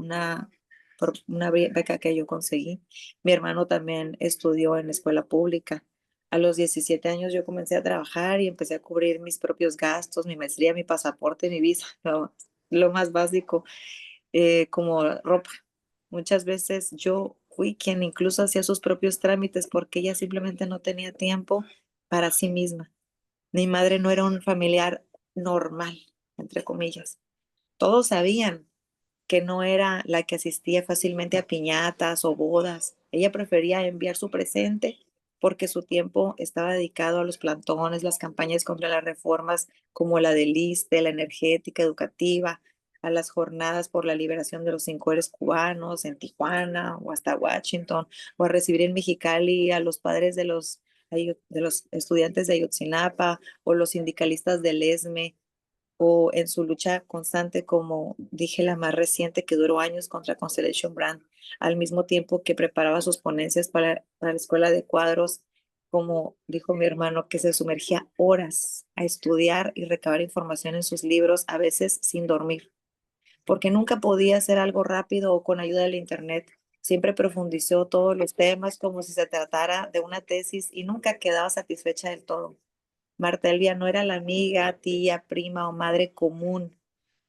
por una beca que yo conseguí. Mi hermano también estudió en escuela pública. A los 17 años yo comencé a trabajar y empecé a cubrir mis propios gastos, mi maestría, mi pasaporte, mi visa, lo más básico, como ropa. Muchas veces yo fui quien incluso hacía sus propios trámites porque ella simplemente no tenía tiempo para sí misma. Mi madre no era un familiar normal, entre comillas. Todos sabían que no era la que asistía fácilmente a piñatas o bodas. Ella prefería enviar su presente porque su tiempo estaba dedicado a los plantones, las campañas contra las reformas como la del ISSSTE, la energética, educativa, a las jornadas por la liberación de los 5 héroes cubanos en Tijuana o hasta Washington, o a recibir en Mexicali a los padres de los estudiantes de Ayotzinapa o los sindicalistas del ESME, o en su lucha constante, como dije, la más reciente que duró años contra Constellation Brand, al mismo tiempo que preparaba sus ponencias para la escuela de cuadros, como dijo mi hermano, que se sumergía horas a estudiar y recabar información en sus libros, a veces sin dormir, porque nunca podía hacer algo rápido o con ayuda del internet. Siempre profundizó todos los temas como si se tratara de una tesis y nunca quedaba satisfecha del todo. Marta Elvia no era la amiga, tía, prima o madre común,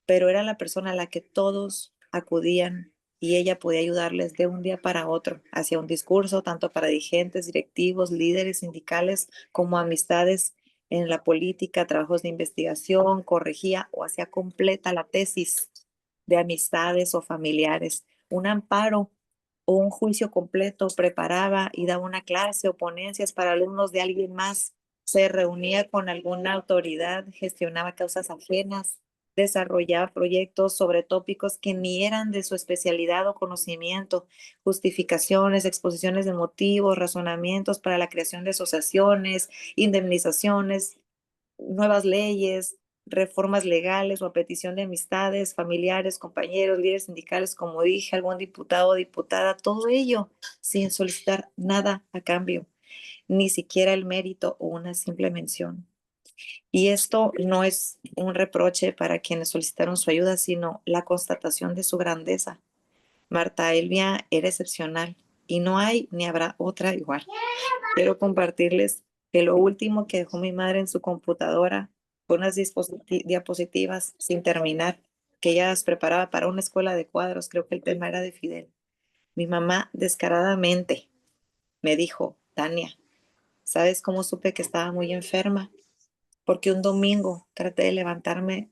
pero era la persona a la que todos acudían y ella podía ayudarles de un día para otro. Hacía un discurso tanto para dirigentes, directivos, líderes sindicales como amistades en la política, trabajos de investigación, corregía o hacía completa la tesis de amistades o familiares. Un amparo o un juicio completo, preparaba y daba una clase o ponencias para alumnos de alguien más, se reunía con alguna autoridad, gestionaba causas ajenas, desarrollar proyectos sobre tópicos que ni eran de su especialidad o conocimiento, justificaciones, exposiciones de motivos, razonamientos para la creación de asociaciones, indemnizaciones, nuevas leyes, reformas legales o a petición de amistades, familiares, compañeros, líderes sindicales, como dije, algún diputado o diputada, todo ello sin solicitar nada a cambio, ni siquiera el mérito o una simple mención. Y esto no es un reproche para quienes solicitaron su ayuda, sino la constatación de su grandeza. Marta Elvia era excepcional y no hay ni habrá otra igual. Quiero compartirles que lo último que dejó mi madre en su computadora fue unas diapositivas sin terminar, que ella las preparaba para una escuela de cuadros. Creo que el tema era de Fidel. Mi mamá descaradamente me dijo: Tania, ¿sabes cómo supe que estaba muy enferma? Porque un domingo traté de levantarme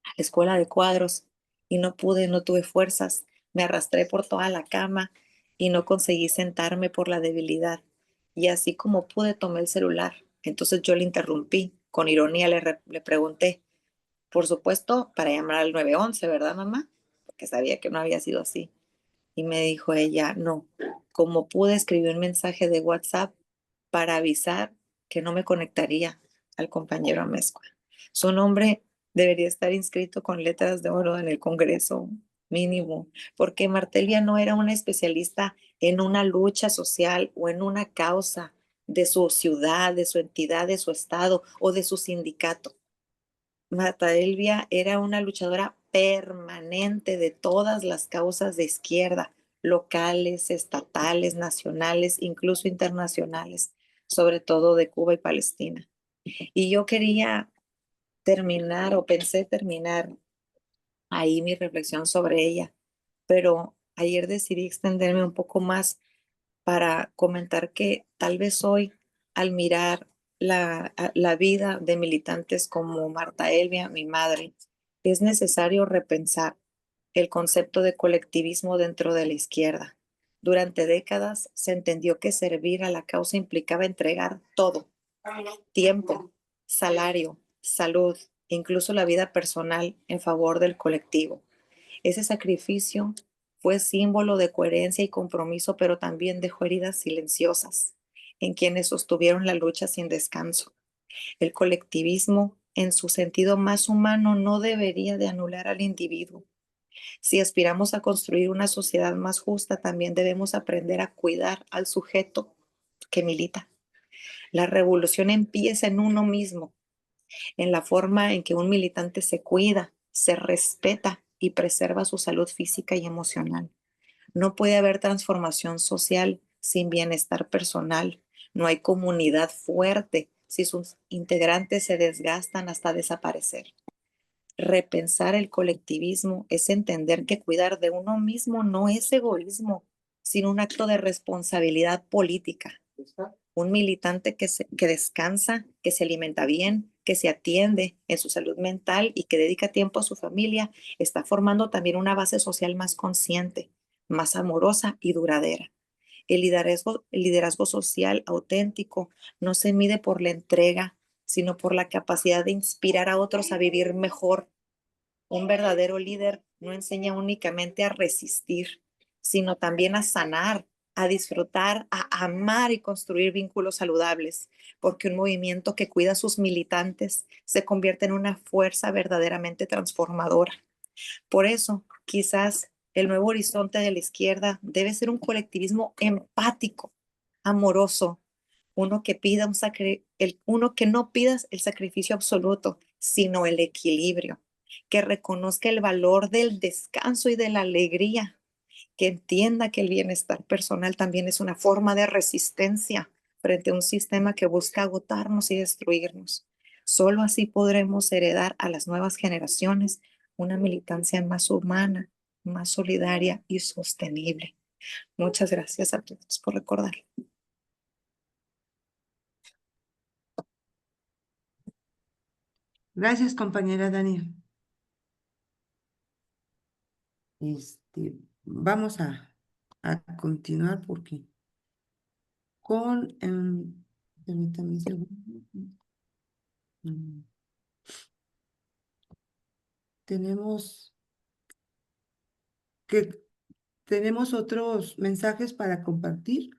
a la escuela de cuadros y no pude, no tuve fuerzas. Me arrastré por toda la cama y no conseguí sentarme por la debilidad. Y así como pude, tomé el celular. Entonces yo le interrumpí. Con ironía le pregunté, por supuesto, para llamar al 911, ¿verdad, mamá? Porque sabía que no había sido así. Y me dijo ella: no, como pude, escribí un mensaje de WhatsApp para avisar que no me conectaría al compañero Amezcua. Su nombre debería estar inscrito con letras de oro en el Congreso mínimo, porque Martelia no era una especialista en una lucha social o en una causa de su ciudad, de su entidad, de su estado o de su sindicato. Marta Elvia era una luchadora permanente de todas las causas de izquierda, locales, estatales, nacionales, incluso internacionales, sobre todo de Cuba y Palestina. Y yo quería terminar, o pensé terminar ahí mi reflexión sobre ella, pero ayer decidí extenderme un poco más para comentar que tal vez hoy, al mirar la vida de militantes como Marta Elvia, mi madre, es necesario repensar el concepto de colectivismo dentro de la izquierda. Durante décadas se entendió que servir a la causa implicaba entregar todo: tiempo, salario, salud, incluso la vida personal en favor del colectivo. Ese sacrificio fue símbolo de coherencia y compromiso, pero también dejó heridas silenciosas en quienes sostuvieron la lucha sin descanso. El colectivismo, en su sentido más humano, no debería de anular al individuo. Si aspiramos a construir una sociedad más justa, también debemos aprender a cuidar al sujeto que milita. La revolución empieza en uno mismo, en la forma en que un militante se cuida, se respeta y preserva su salud física y emocional. No puede haber transformación social sin bienestar personal. No hay comunidad fuerte si sus integrantes se desgastan hasta desaparecer. Repensar el colectivismo es entender que cuidar de uno mismo no es egoísmo, sino un acto de responsabilidad política. Un militante que descansa, que se alimenta bien, que se atiende en su salud mental y que dedica tiempo a su familia, está formando también una base social más consciente, más amorosa y duradera. El liderazgo social auténtico no se mide por la entrega, sino por la capacidad de inspirar a otros a vivir mejor. Un verdadero líder no enseña únicamente a resistir, sino también a sanar, a disfrutar, a amar y construir vínculos saludables, porque un movimiento que cuida a sus militantes se convierte en una fuerza verdaderamente transformadora. Por eso, quizás el nuevo horizonte de la izquierda debe ser un colectivismo empático, amoroso, uno que no pida el sacrificio absoluto, sino el equilibrio, que reconozca el valor del descanso y de la alegría, que entienda que el bienestar personal también es una forma de resistencia frente a un sistema que busca agotarnos y destruirnos. Solo así podremos heredar a las nuevas generaciones una militancia más humana, más solidaria y sostenible. Muchas gracias a todos por recordar. Gracias, compañera Dani. Vamos a continuar porque con... permítame un segundo. Mm. tenemos otros mensajes para compartir.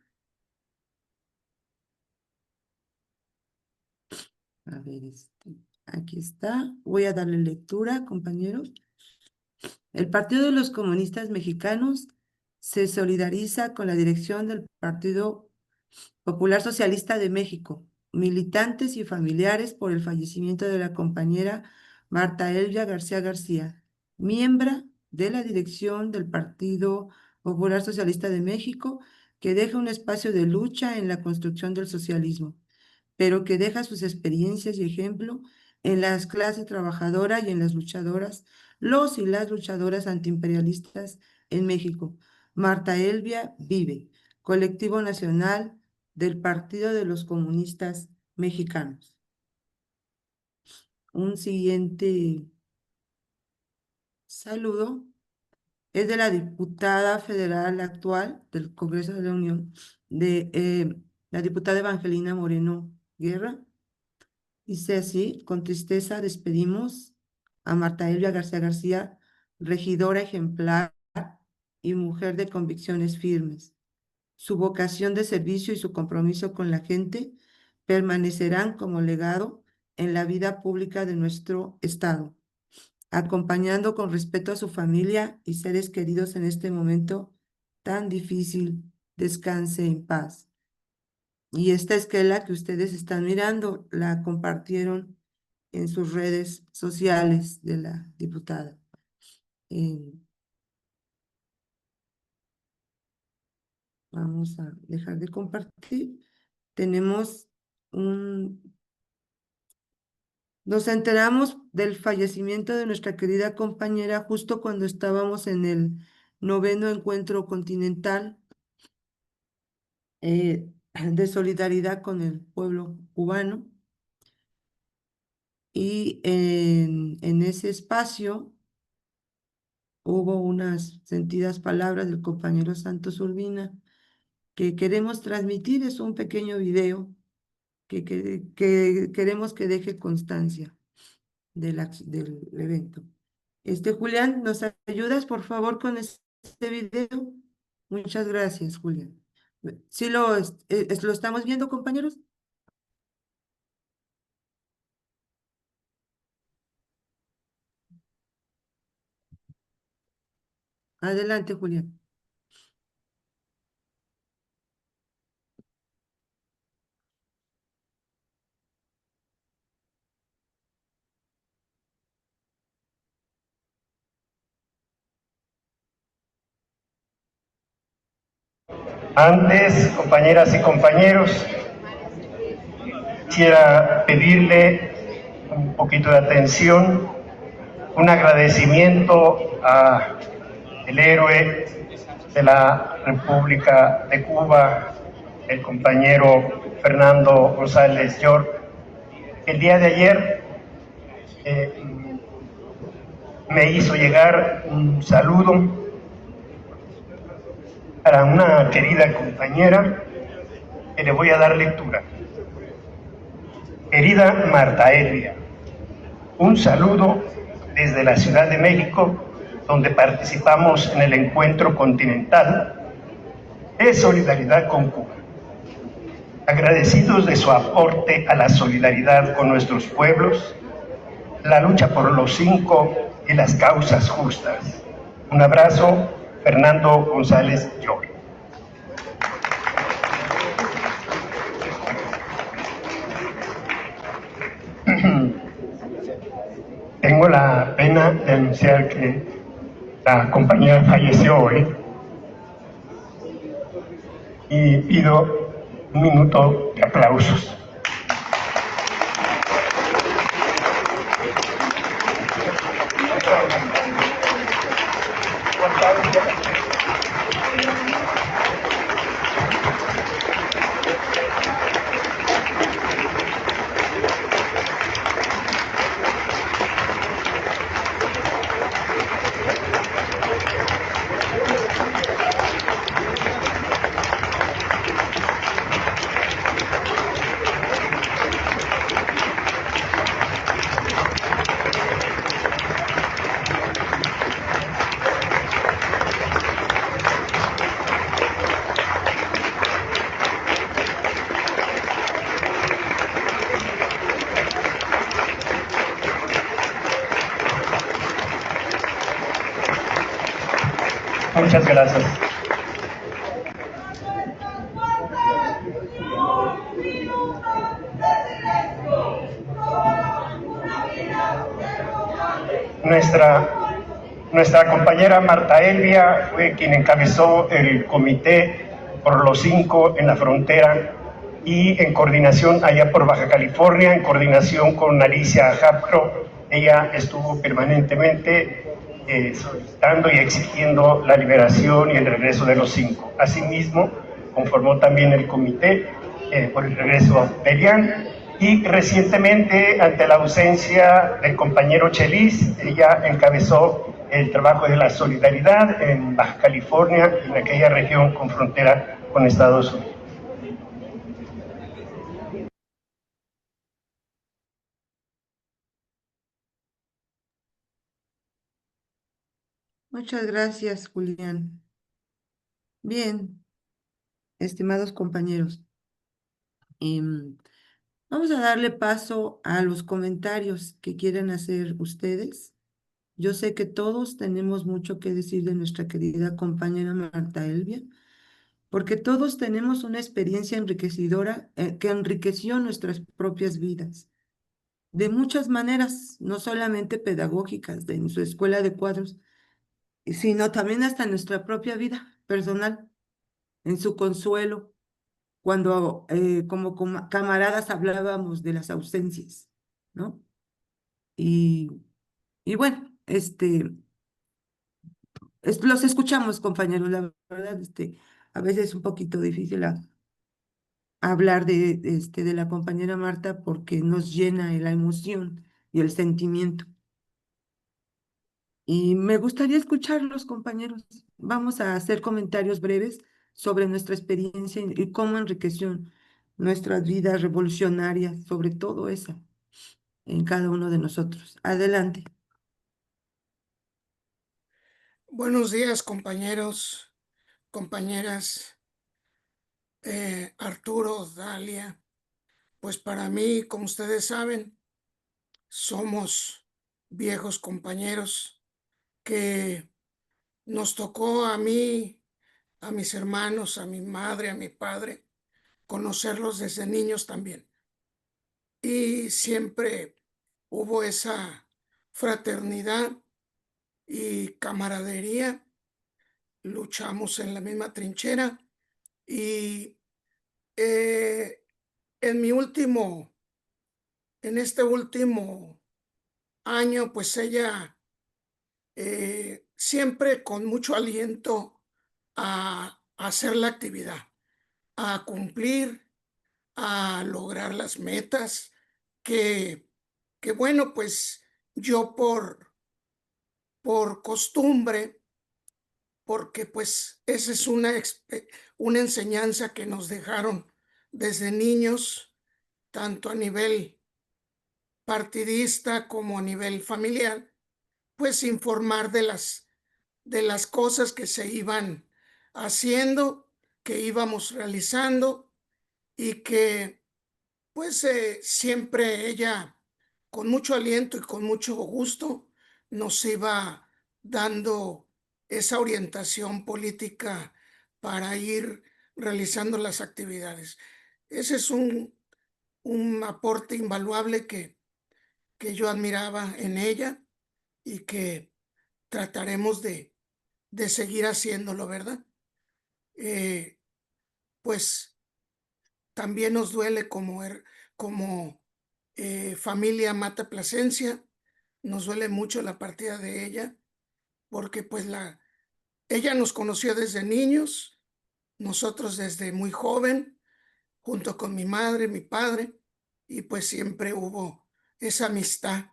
A ver, aquí está. Voy a darle lectura, compañeros. El Partido de los Comunistas Mexicanos se solidariza con la dirección del Partido Popular Socialista de México, militantes y familiares por el fallecimiento de la compañera Marta Elvia García García, miembro de la dirección del Partido Popular Socialista de México, que deja un espacio de lucha en la construcción del socialismo, pero que deja sus experiencias y ejemplo en las clases trabajadoras y en las luchadoras, los y las luchadoras antiimperialistas en México. Marta Elvia vive, colectivo nacional del Partido de los Comunistas Mexicanos. Un siguiente saludo es de la diputada federal actual del Congreso de la Unión, la diputada Evangelina Moreno Guerra. Dice así: con tristeza despedimos a Marta Elvia García García, regidora ejemplar y mujer de convicciones firmes. Su vocación de servicio y su compromiso con la gente permanecerán como legado en la vida pública de nuestro Estado, acompañando con respeto a su familia y seres queridos en este momento tan difícil. Descanse en paz. Y esta esquela que ustedes están mirando la compartieron en sus redes sociales de la diputada. Vamos a dejar de compartir. Tenemos Nos enteramos del fallecimiento de nuestra querida compañera justo cuando estábamos en el 9º encuentro continental de solidaridad con el pueblo cubano. Y en ese espacio hubo unas sentidas palabras del compañero Santos Urbina que queremos transmitir. Es un pequeño video que queremos que deje constancia del evento. Julián, ¿nos ayudas por favor con este video? Muchas gracias, Julián. ¿Sí lo estamos viendo, compañeros? Adelante, Julián. Antes, compañeras y compañeros, quisiera pedirle un poquito de atención, un agradecimiento al héroe de la República de Cuba, el compañero Fernando González York. El día de ayer me hizo llegar un saludo para una querida compañera que le voy a dar lectura. Querida Marta Elvia, un saludo desde la Ciudad de México, donde participamos en el encuentro continental de solidaridad con Cuba. Agradecidos de su aporte a la solidaridad con nuestros pueblos, la lucha por los 5 y las causas justas. Un abrazo, Fernando González York. Tengo la pena de anunciar que la compañera falleció hoy y pido un minuto de aplausos. Muchas gracias. Nuestra compañera Marta Elvia fue quien encabezó el comité por los 5 en la frontera y en coordinación allá por Baja California, en coordinación con Alicia Japro. Ella estuvo permanentemente solicitando y exigiendo la liberación y el regreso de los 5. Asimismo, conformó también el comité por el regreso a Perián. Y recientemente, ante la ausencia del compañero Chelis, ella encabezó el trabajo de la solidaridad en Baja California, en aquella región con frontera con Estados Unidos. Muchas gracias, Julián. Bien, estimados compañeros, vamos a darle paso a los comentarios que quieren hacer ustedes. Yo sé que todos tenemos mucho que decir de nuestra querida compañera Marta Elvia, porque todos tenemos una experiencia enriquecedora que enriqueció nuestras propias vidas, de muchas maneras, no solamente pedagógicas, de en su escuela de cuadros, sino también hasta en nuestra propia vida personal, en su consuelo, cuando como camaradas hablábamos de las ausencias, ¿no? Y, y bueno, los escuchamos, compañeros, la verdad, a veces es un poquito difícil hablar de la compañera Marta porque nos llena la emoción y el sentimiento. Y me gustaría escucharlos, compañeros. Vamos a hacer comentarios breves sobre nuestra experiencia y cómo enriqueció nuestras vidas revolucionarias, sobre todo esa, en cada uno de nosotros. Adelante. Buenos días, compañeros, compañeras, Arturo, Dalia. Pues para mí, como ustedes saben, somos viejos compañeros que nos tocó a mí, a mis hermanos, a mi madre, a mi padre, conocerlos desde niños también. Y siempre hubo esa fraternidad y camaradería. Luchamos en la misma trinchera y eh, en este último año, pues ella siempre con mucho aliento a hacer la actividad, a cumplir, a lograr las metas que, que bueno, pues yo por costumbre, porque pues esa es una enseñanza que nos dejaron desde niños, tanto a nivel partidista como a nivel familiar, pues informar de las cosas que se iban haciendo, que íbamos realizando y que pues siempre ella con mucho aliento y con mucho gusto nos iba dando esa orientación política para ir realizando las actividades. Ese es un aporte invaluable que yo admiraba en ella y que trataremos de seguir haciéndolo, ¿verdad? Eh, pues también nos duele como familia Mata Plasencia, nos duele mucho la partida de ella, porque pues ella nos conoció desde niños, nosotros desde muy joven, junto con mi madre, mi padre, y pues siempre hubo esa amistad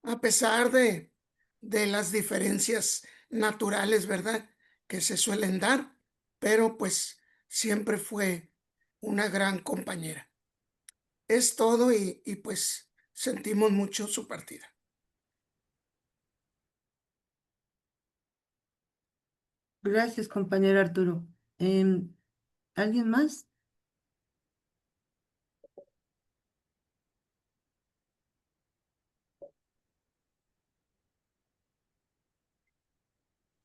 a pesar de las diferencias naturales, ¿verdad? Que se suelen dar, pero pues siempre fue una gran compañera. Es todo y pues sentimos mucho su partida. Gracias, compañero Arturo. Em, ¿Alguien más?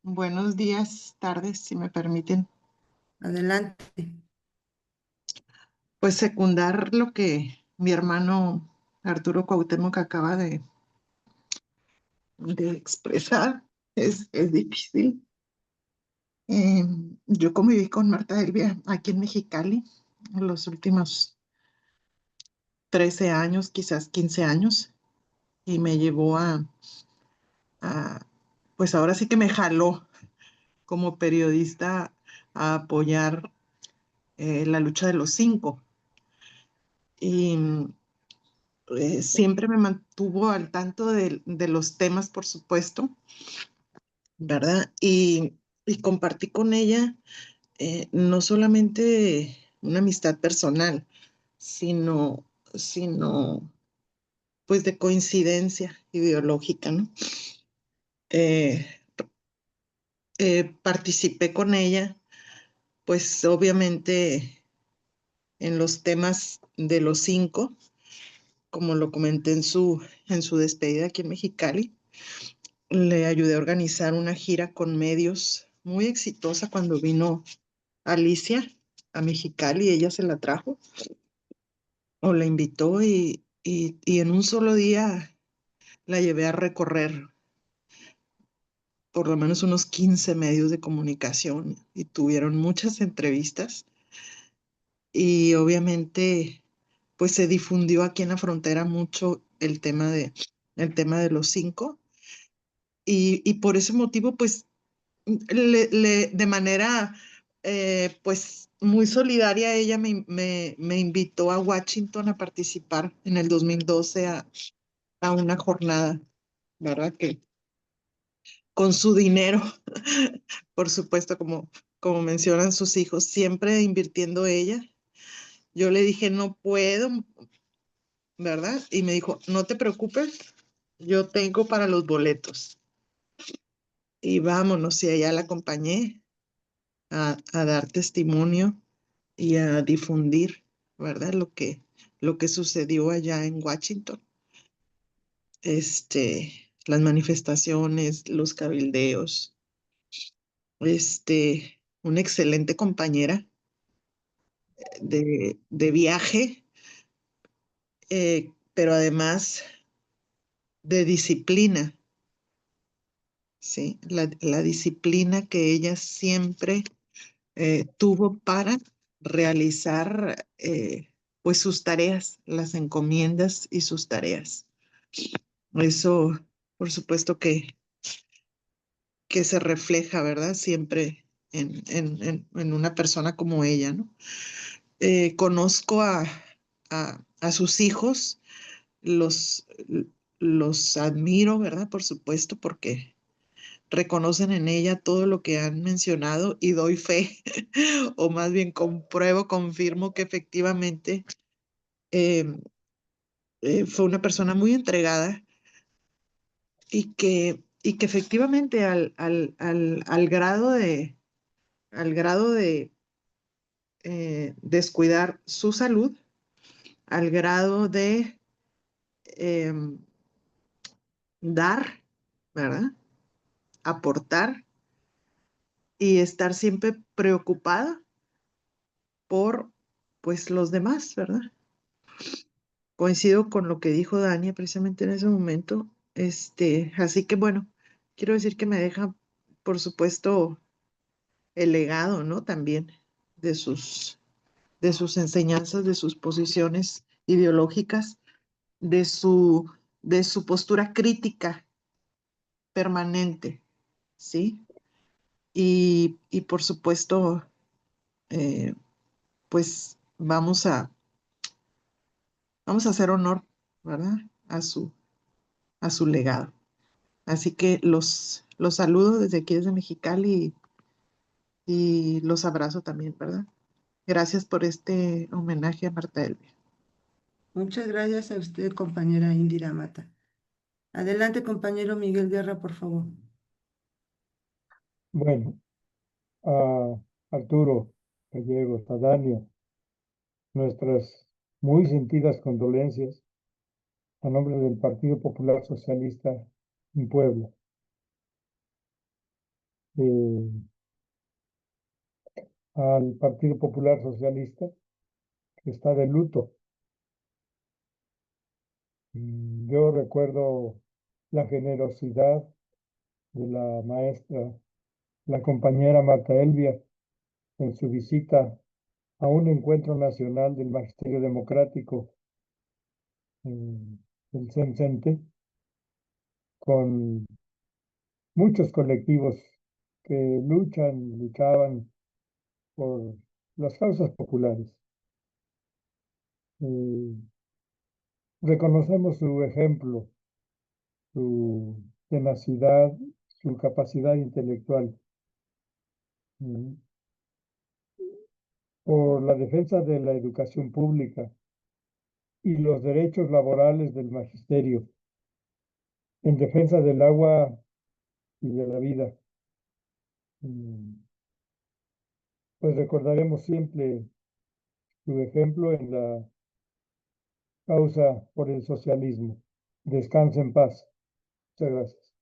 Buenos días, tardes, si me permiten. Adelante. Pues secundar lo que mi hermano Arturo Cuauhtémoc acaba de expresar. Es difícil. Yo conviví con Marta Elvia aquí en Mexicali los últimos 13 años, quizás 15 años, y me llevó pues ahora sí que me jaló como periodista a apoyar la lucha de los 5. Y siempre me mantuvo al tanto de los temas, por supuesto, ¿verdad? Y compartí con ella no solamente una amistad personal, sino, sino pues de coincidencia ideológica, ¿no? Eh, Participé con ella, pues obviamente en los temas de los 5, como lo comenté en su despedida aquí en Mexicali. Le ayudé a organizar una gira con medios muy exitosa cuando vino Alicia a Mexicali, ella se la trajo o la invitó y en un solo día la llevé a recorrer por lo menos unos 15 medios de comunicación y tuvieron muchas entrevistas y obviamente pues se difundió aquí en la frontera mucho el tema de los 5 y por ese motivo pues de manera pues muy solidaria, ella me invitó a Washington a participar en el 2012 a una jornada, ¿verdad? Que con su dinero, por supuesto, como mencionan sus hijos, siempre invirtiendo ella. Yo le dije, no puedo, ¿verdad? Y me dijo, no te preocupes, yo tengo para los boletos. Y vámonos, y allá la acompañé a dar testimonio y a difundir, ¿verdad? Lo que sucedió allá en Washington. Las manifestaciones, los cabildeos, una excelente compañera de viaje, pero además de disciplina, ¿sí? La disciplina que ella siempre tuvo para realizar pues sus tareas, las encomiendas y sus tareas. Eso, por supuesto que se refleja, ¿verdad? Siempre en una persona como ella, ¿no? Conozco a sus hijos, los, los admiro, ¿verdad? Por supuesto, porque reconocen en ella todo lo que han mencionado y doy fe, o más bien compruebo, confirmo que efectivamente eh, fue una persona muy entregada y que efectivamente al grado de descuidar su salud, al grado de em, dar, ¿verdad? Aportar y estar siempre preocupada por, pues, los demás, ¿verdad? Coincido con lo que dijo Dania precisamente en ese momento. Así que bueno, quiero decir que me deja, por supuesto, el legado, ¿no? También de sus enseñanzas, de sus posiciones ideológicas, de su, de su postura crítica permanente, ¿sí? Y por supuesto, eh, pues vamos a hacer honor, ¿verdad? A su legado. Así que los saludo desde aquí, desde Mexicali, y los abrazo también, ¿verdad? Gracias por este homenaje a Marta Elvia. Muchas gracias a usted, compañera Indira Mata. Adelante, compañero Miguel Guerra, por favor. Bueno, a Arturo Gallegos, a Dania, nuestras muy sentidas condolencias a nombre del Partido Popular Socialista en Puebla. al Partido Popular Socialista, que está de luto. Yo recuerdo la generosidad de la maestra, la compañera Marta Elvia, en su visita a un encuentro nacional del Magisterio Democrático en el CENCENTE, con muchos colectivos que luchaban por las causas populares. Reconocemos su ejemplo, su tenacidad, su capacidad intelectual, mm, por la defensa de la educación pública y los derechos laborales del magisterio, en defensa del agua y de la vida. Pues recordaremos siempre su ejemplo en la causa por el socialismo. Descanse en paz. Muchas gracias.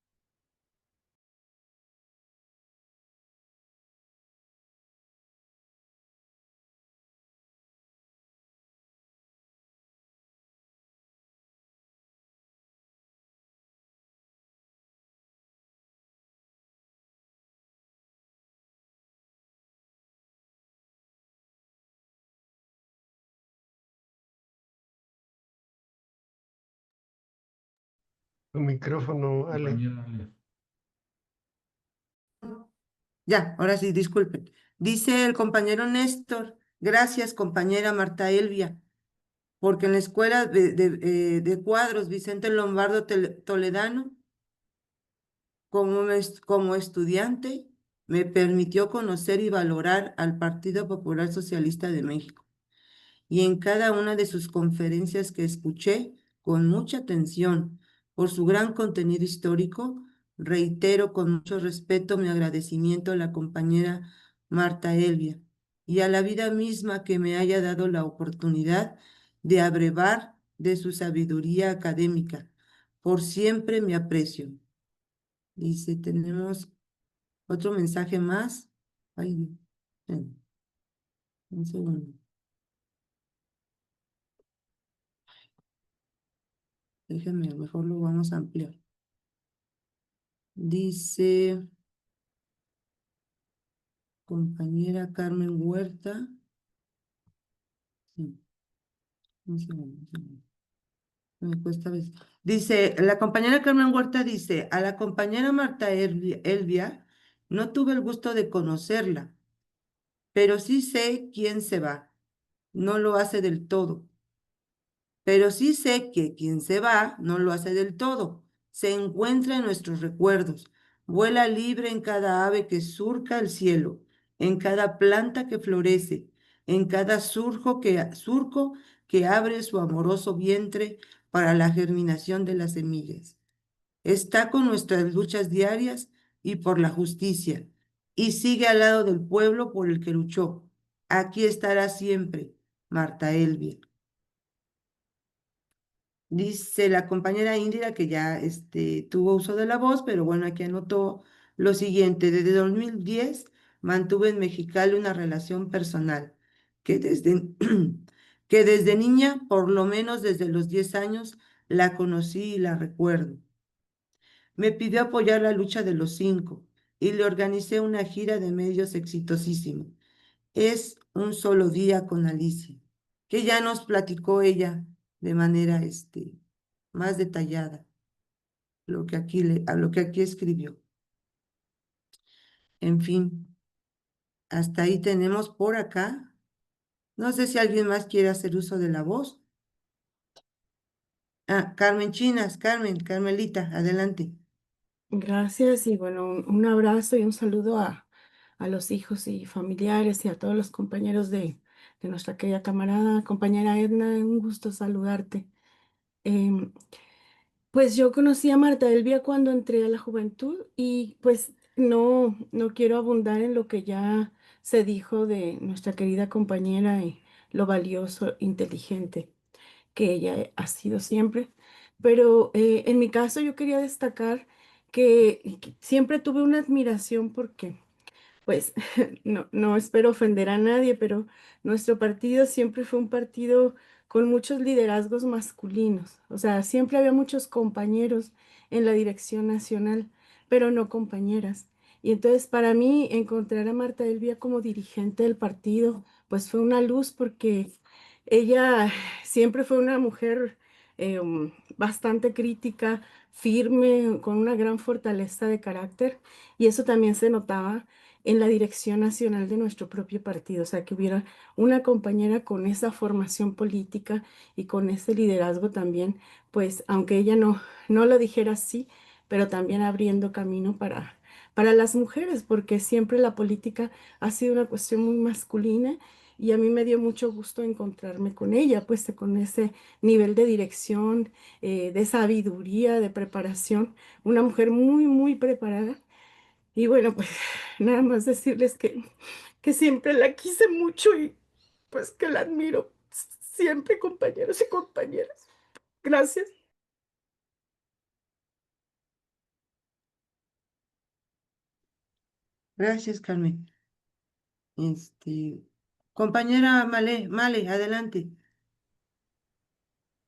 Tu micrófono, Ale. Compañera Ale. Ya, ahora sí, disculpen. Dice el compañero Néstor, gracias compañera Marta Elvia, porque en la escuela de cuadros Vicente Lombardo Toledano, como estudiante, me permitió conocer y valorar al Partido Popular Socialista de México. Y en cada una de sus conferencias que escuché con mucha atención por su gran contenido histórico, reitero con mucho respeto mi agradecimiento a la compañera Marta Elvia y a la vida misma que me haya dado la oportunidad de abrevar de su sabiduría académica. Por siempre mi aprecio. Dice, tenemos otro mensaje más. Ay, un segundo. Déjenme, mejor lo vamos a ampliar. Dice compañera Carmen Huerta. Sí, un segundo, un segundo. Me cuesta a veces. Dice, la compañera Carmen Huerta dice, a la compañera Marta Elvia, no tuve el gusto de conocerla, pero sí sé quién se va. No lo hace del todo. Pero sí sé que quien se va no lo hace del todo. Se encuentra en nuestros recuerdos. Vuela libre en cada ave que surca el cielo, en cada planta que florece, en cada surco que abre su amoroso vientre para la germinación de las semillas. Está con nuestras luchas diarias y por la justicia, y sigue al lado del pueblo por el que luchó. Aquí estará siempre, Marta Elvia. Dice la compañera Indira que ya tuvo uso de la voz, pero bueno, aquí anotó lo siguiente. Desde 2010 mantuve en Mexicali una relación personal que desde, que desde niña, por lo menos desde los 10 años, la conocí y la recuerdo. Me pidió apoyar la lucha de los 5 y le organicé una gira de medios exitosísima. Es un solo día con Alicia, que ya nos platicó ella de manera más detallada a lo que aquí escribió. En fin, hasta ahí tenemos por acá. No sé si alguien más quiere hacer uso de la voz. Ah, Carmen Chinas, Carmelita, adelante. Gracias y bueno, un abrazo y un saludo a los hijos y familiares y a todos los compañeros de nuestra querida camarada, compañera Edna, un gusto saludarte. Em, pues yo conocí a Marta Elvia cuando entré a la juventud y pues no quiero abundar en lo que ya se dijo de nuestra querida compañera y lo valioso, inteligente que ella ha sido siempre. Pero en mi caso yo quería destacar que siempre tuve una admiración porque, pues, no espero ofender a nadie, pero nuestro partido siempre fue un partido con muchos liderazgos masculinos. O sea, siempre había muchos compañeros en la dirección nacional, pero no compañeras. Y entonces para mí encontrar a Marta Elvia como dirigente del partido, pues fue una luz porque ella siempre fue una mujer bastante crítica, firme, con una gran fortaleza de carácter, y eso también se notaba en la dirección nacional de nuestro propio partido, o sea, que hubiera una compañera con esa formación política y con ese liderazgo también, pues, aunque ella no lo dijera así, pero también abriendo camino para las mujeres, porque siempre la política ha sido una cuestión muy masculina. Y a mí me dio mucho gusto encontrarme con ella, pues con ese nivel de dirección, de sabiduría, de preparación, una mujer muy, muy preparada. Y bueno, pues nada más decirles que siempre la quise mucho y pues que la admiro siempre, compañeros y compañeras. Gracias. Gracias, Carmen. Compañera Male, adelante.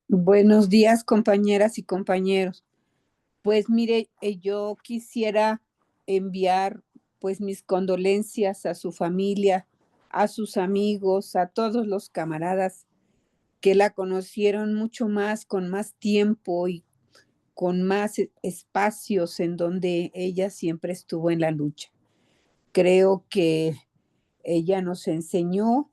Buenos días, compañeras y compañeros. Pues mire, yo quisiera enviar pues mis condolencias a su familia, a sus amigos, a todos los camaradas que la conocieron mucho más, con más tiempo y con más espacios en donde ella siempre estuvo en la lucha. Creo que ella nos enseñó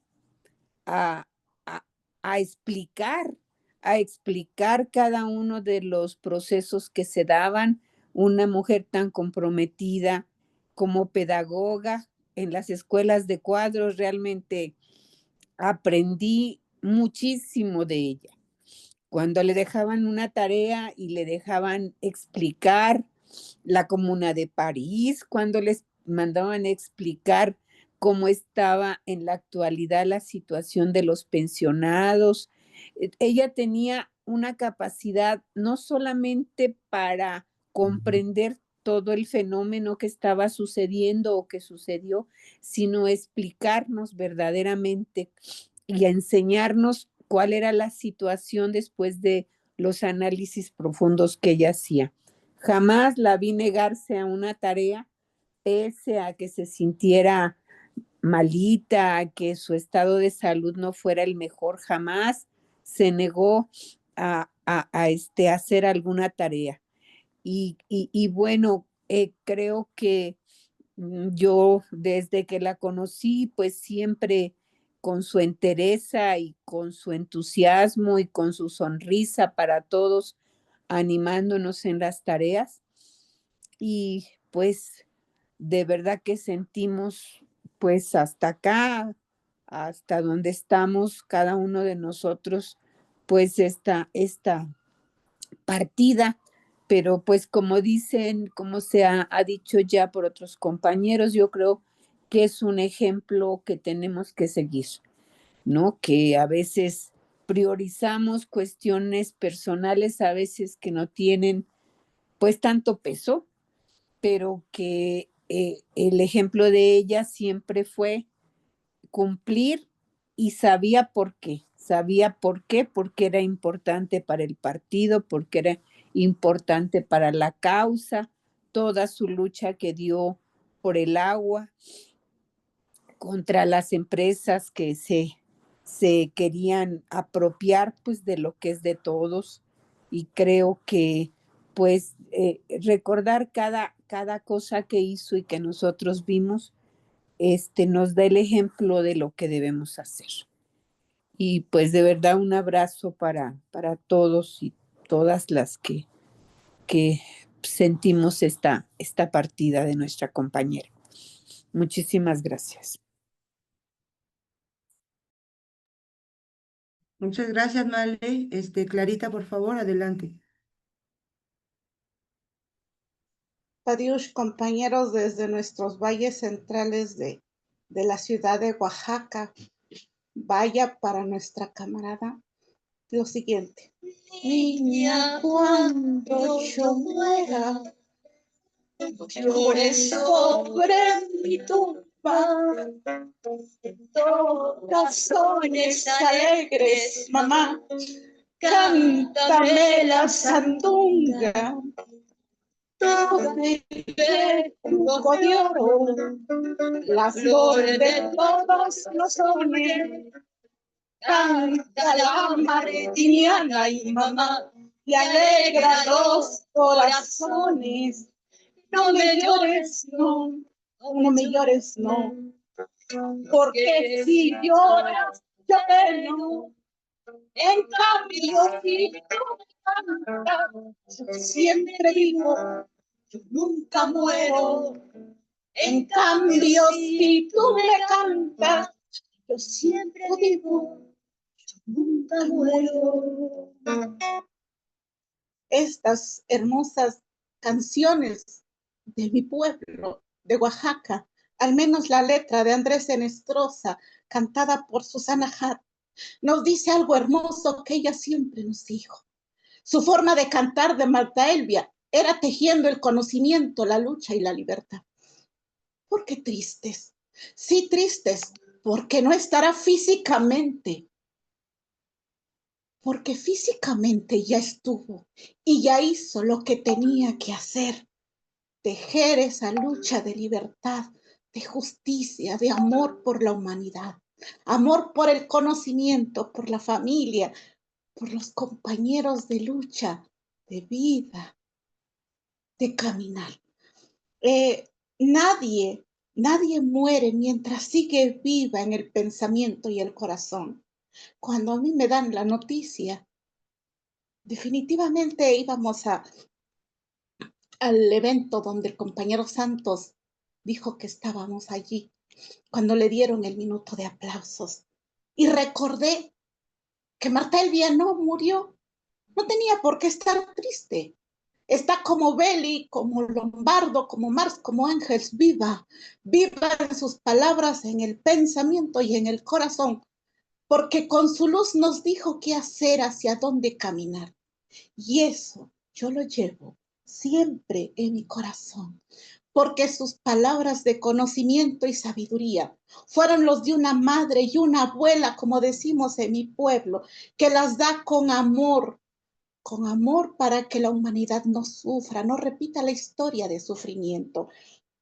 a, a, a explicar, a explicar cada uno de los procesos que se daban. Una mujer tan comprometida como pedagoga en las escuelas de cuadros, realmente aprendí muchísimo de ella. Cuando le dejaban una tarea y le dejaban explicar la Comuna de París, cuando les mandaban explicar cómo estaba en la actualidad la situación de los pensionados. Ella tenía una capacidad no solamente para comprender todo el fenómeno que estaba sucediendo o que sucedió, sino explicarnos verdaderamente y a enseñarnos cuál era la situación después de los análisis profundos que ella hacía. Jamás la vi negarse a una tarea, pese a que se sintiera malita, a que su estado de salud no fuera el mejor. Jamás se negó a hacer alguna tarea. Y bueno, creo que yo desde que la conocí, pues siempre con su entereza y con su entusiasmo y con su sonrisa para todos, animándonos en las tareas. Y pues de verdad que sentimos pues hasta acá, hasta donde estamos cada uno de nosotros, pues esta partida. Pero pues como dicen, como se ha dicho ya por otros compañeros, yo creo que es un ejemplo que tenemos que seguir, ¿no? Que a veces priorizamos cuestiones personales, a veces que no tienen pues tanto peso, pero que el ejemplo de ella siempre fue cumplir y sabía por qué, porque era importante para el partido, porque era importante para la causa, toda su lucha que dio por el agua contra las empresas que se querían apropiar pues de lo que es de todos. Y creo que pues recordar cada cosa que hizo y que nosotros vimos nos da el ejemplo de lo que debemos hacer. Y pues de verdad un abrazo para todos y todas las que sentimos esta partida de nuestra compañera. Muchísimas gracias. Muchas gracias, Male. Clarita, por favor, adelante. Adiós, compañeros, desde nuestros valles centrales de la ciudad de Oaxaca. Vaya para nuestra camarada lo siguiente. Niña, cuando yo muera, Llores sobre mi tumba, corazones alegres, mamá, cántame la sandunga, todo de truco de oro, la flor de todos los sones, canta la martiniana y mamá, y alegra los corazones. No me llores, no, no me llores, no, porque si lloras, yo no. En cambio, si tú me cantas, yo siempre vivo, yo nunca muero. En cambio, si tú me cantas, yo siempre vivo, yo nunca muero. Estas hermosas canciones de mi pueblo, de Oaxaca, al menos la letra de Andrés Enestrosa, cantada por Susana Hart, nos dice algo hermoso que ella siempre nos dijo. Su forma de cantar de Marta Elvia era tejiendo el conocimiento, la lucha y la libertad. ¿Por qué tristes? Sí, tristes, porque no estará físicamente, porque físicamente ya estuvo y ya hizo lo que tenía que hacer. Tejer esa lucha de libertad, de justicia, de amor por la humanidad, amor por el conocimiento, por la familia, por los compañeros de lucha, de vida, de caminar. Nadie muere mientras sigue viva en el pensamiento y el corazón. Cuando a mí me dan la noticia, definitivamente íbamos al evento donde el compañero Santos dijo que estábamos allí, cuando le dieron el minuto de aplausos. Y recordé que Marta Elvia no murió, no tenía por qué estar triste. Está como Belli, como Lombardo, como Marx, como Ángels, viva en sus palabras, en el pensamiento y en el corazón, porque con su luz nos dijo qué hacer, hacia dónde caminar. Y eso yo lo llevo siempre en mi corazón, porque sus palabras de conocimiento y sabiduría fueron los de una madre y una abuela, como decimos en mi pueblo, que las da con amor para que la humanidad no sufra, no repita la historia de sufrimiento.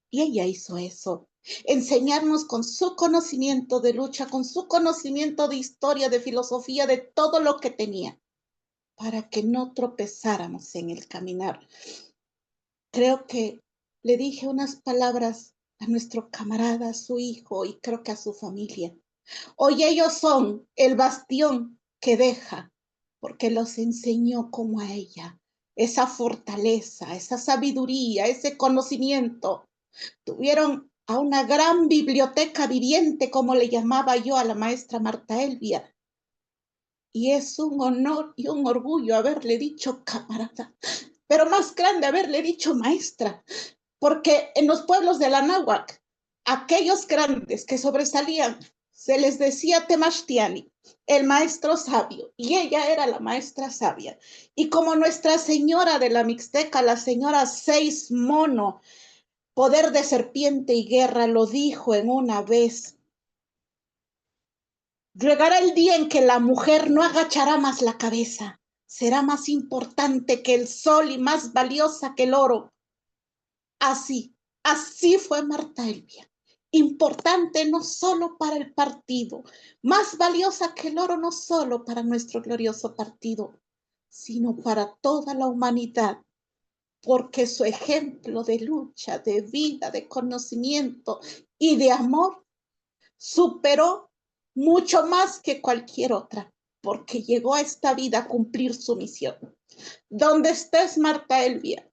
Y ella hizo eso, enseñarnos con su conocimiento de lucha, con su conocimiento de historia, de filosofía, de todo lo que tenía, para que no tropezáramos en el caminar. Creo que le dije unas palabras a nuestro camarada, a su hijo y creo que a su familia. Hoy ellos son el bastión que deja, porque los enseñó como a ella, esa fortaleza, esa sabiduría, ese conocimiento. Tuvieron a una gran biblioteca viviente, como le llamaba yo a la maestra Marta Elvia. Y es un honor y un orgullo haberle dicho camarada, pero más grande haberle dicho maestra, porque en los pueblos de la náhuatl, aquellos grandes que sobresalían, se les decía Temachtiani, el maestro sabio, y ella era la maestra sabia. Y como Nuestra Señora de la Mixteca, la señora Seis Mono, poder de serpiente y guerra, lo dijo en una vez: llegará el día en que la mujer no agachará más la cabeza, será más importante que el sol y más valiosa que el oro. Así fue Marta Elvia. Importante no solo para el partido, más valiosa que el oro no solo para nuestro glorioso partido, sino para toda la humanidad, porque su ejemplo de lucha, de vida, de conocimiento y de amor superó mucho más que cualquier otra, porque llegó a esta vida a cumplir su misión. Donde estés, Marta Elvia,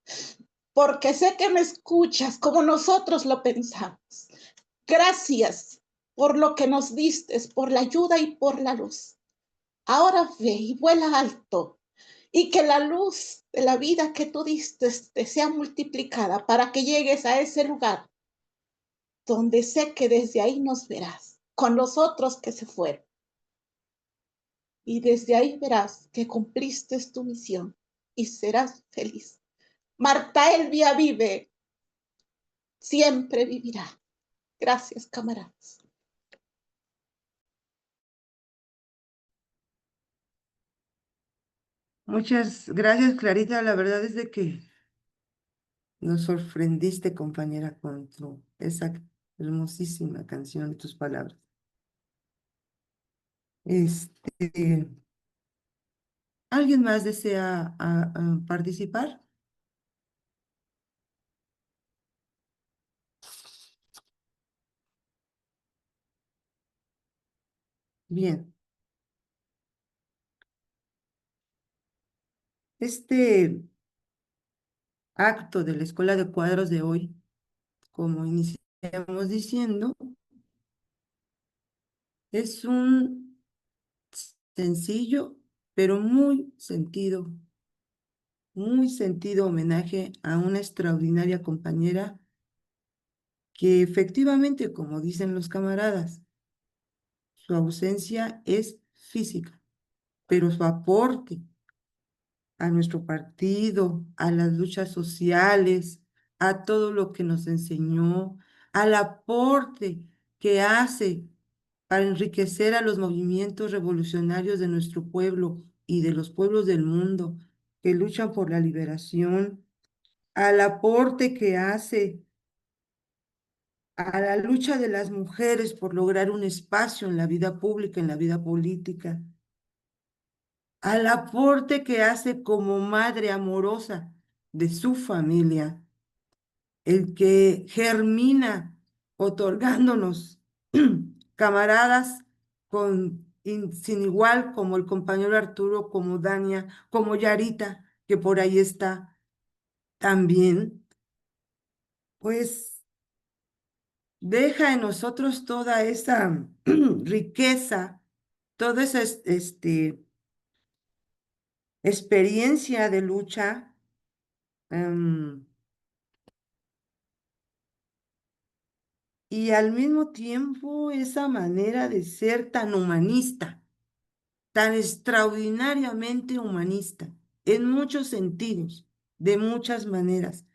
porque sé que me escuchas como nosotros lo pensamos. Gracias por lo que nos diste, por la ayuda y por la luz. Ahora ve y vuela alto, y que la luz de la vida que tú diste te sea multiplicada para que llegues a ese lugar donde sé que desde ahí nos verás, con los otros que se fueron. Y desde ahí verás que cumpliste tu misión y serás feliz. Marta Elvia vive. siempre vivirá. Gracias, camaradas. Muchas gracias, Clarita. La verdad es de que nos sorprendiste, compañera, con esa hermosísima canción y tus palabras. ¿Alguien más desea participar? Bien. Este acto de la Escuela de Cuadros de hoy, como iniciamos diciendo, es un sencillo, pero muy sentido homenaje a una extraordinaria compañera que efectivamente, como dicen los camaradas, su ausencia es física, pero su aporte a nuestro partido, a las luchas sociales, a todo lo que nos enseñó, al aporte que hace para enriquecer a los movimientos revolucionarios de nuestro pueblo y de los pueblos del mundo que luchan por la liberación, al aporte que hace a la lucha de las mujeres por lograr un espacio en la vida pública, en la vida política, al aporte que hace como madre amorosa de su familia, el que germina otorgándonos camaradas sin igual como el compañero Arturo, como Dania, como Yarita, que por ahí está también, pues deja en nosotros toda esa riqueza, toda esa experiencia de lucha, y al mismo tiempo esa manera de ser tan humanista, tan extraordinariamente humanista, en muchos sentidos, de muchas maneras.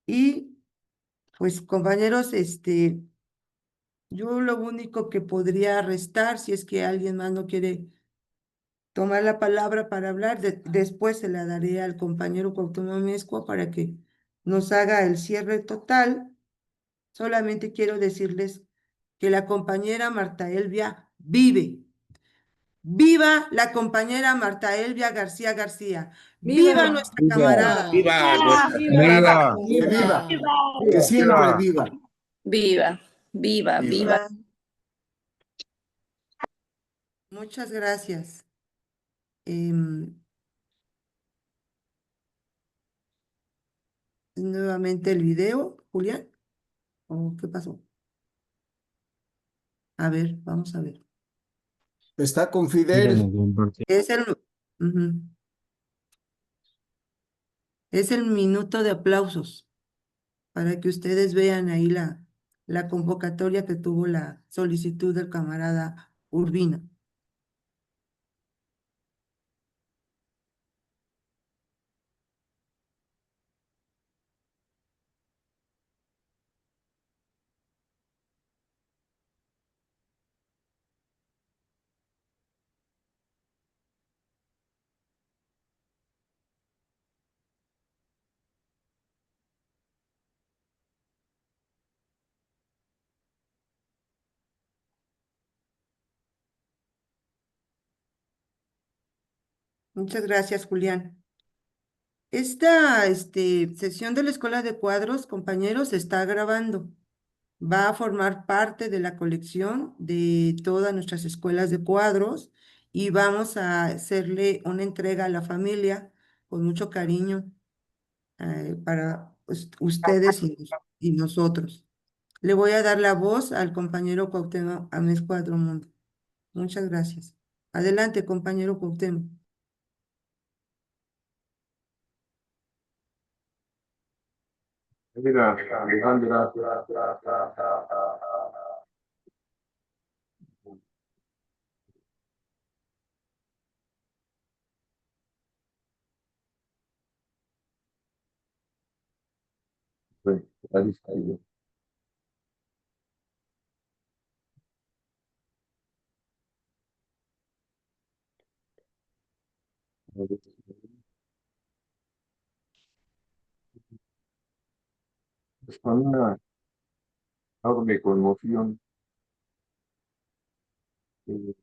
Y pues compañeros, yo lo único que podría restar, si es que alguien más no quiere tomar la palabra para hablar, después se la daré al compañero Cuauhtémoc Mezcua para que nos haga el cierre total. Solamente quiero decirles que la compañera Marta Elvia vive. Viva la compañera Marta Elvia García García. Viva nuestra camarada. Viva nuestra camarada. Que viva, que siempre viva. Viva, viva, viva. Muchas gracias. Nuevamente el video, Julián. ¿O qué pasó? A ver, vamos a ver. Está con Fidel. Es ujú. Es el minuto de aplausos para que ustedes vean ahí la convocatoria que tuvo la solicitud del camarada Urbina. Muchas gracias, Julián. Esta sesión de la Escuela de Cuadros, compañeros, se está grabando. Va a formar parte de la colección de todas nuestras escuelas de cuadros y vamos a hacerle una entrega a la familia con mucho cariño para ustedes y nosotros. Le voy a dar la voz al compañero Cuauhtémoc Amezcua Mundo. Muchas gracias. Adelante, compañero Cuauhtémoc. Mira, Alejandra. ahí está ella. Es con una enorme conmoción el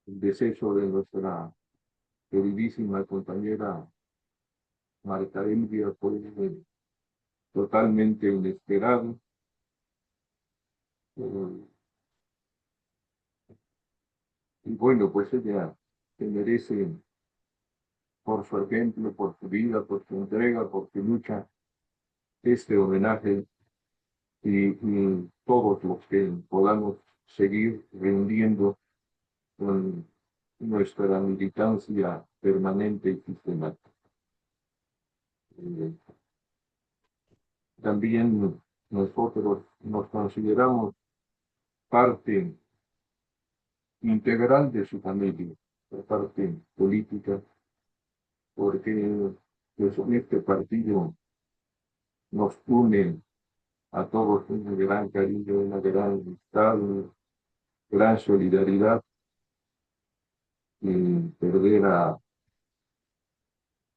deceso de nuestra queridísima compañera Marta Elvia fue totalmente inesperado. Y bueno, pues ella se merece por su ejemplo, por su vida, por su entrega, por su lucha, este homenaje y todos los que podamos seguir rindiendo con nuestra militancia permanente y sistemática. También nosotros nos consideramos parte integral de su familia, la parte política, porque pues, en este partido nos une a todos un gran cariño, una gran amistad, una gran solidaridad, y perder a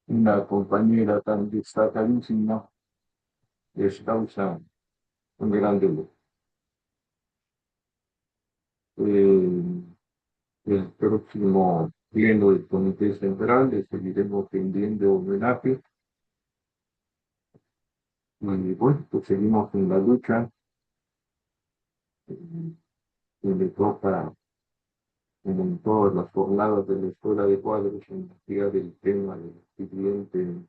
una compañera tan destacadísima les causa un gran dolor. El próximo pleno del Comité Central le seguiremos rindiendo homenaje. Y bueno, pues seguimos en la lucha. Y le toca, como en todas las jornadas de la Escuela de Cuadros, investigar el tema del siguiente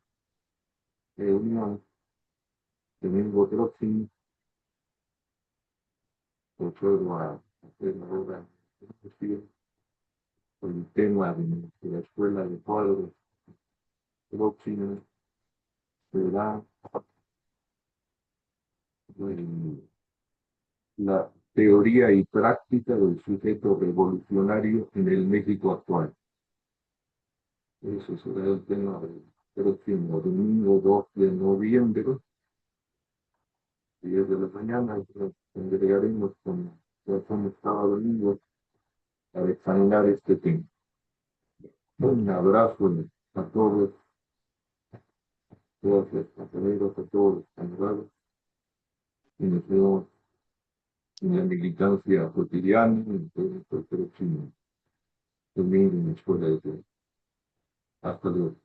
reunión, domingo próximo. Procedo a hacer ahora el tema de la Escuela de Cuadros próximo será la teoría y práctica del sujeto revolucionario en el México actual. Ese será el tema del próximo domingo 2 de noviembre, 10 de la mañana, y nos congregaremos con razón cada domingo para examinar este tema. Un abrazo a todos los compañeros, a todos los candidatos, y nos vemos en la militancia cotidiana, entonces el próximo domingo en la Escuela de Cuadros. Hasta luego.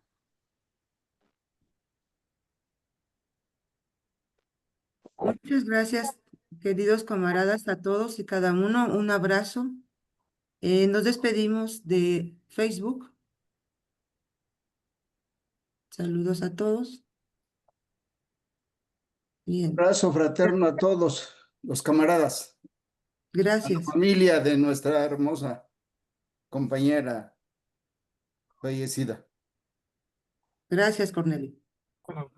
Muchas gracias, queridos camaradas, a todos y cada uno. Un abrazo. Nos despedimos de Facebook. Saludos a todos. Bien. Abrazo fraterno a todos los camaradas. Gracias. A la familia de nuestra hermosa compañera fallecida. Gracias, Cornelio.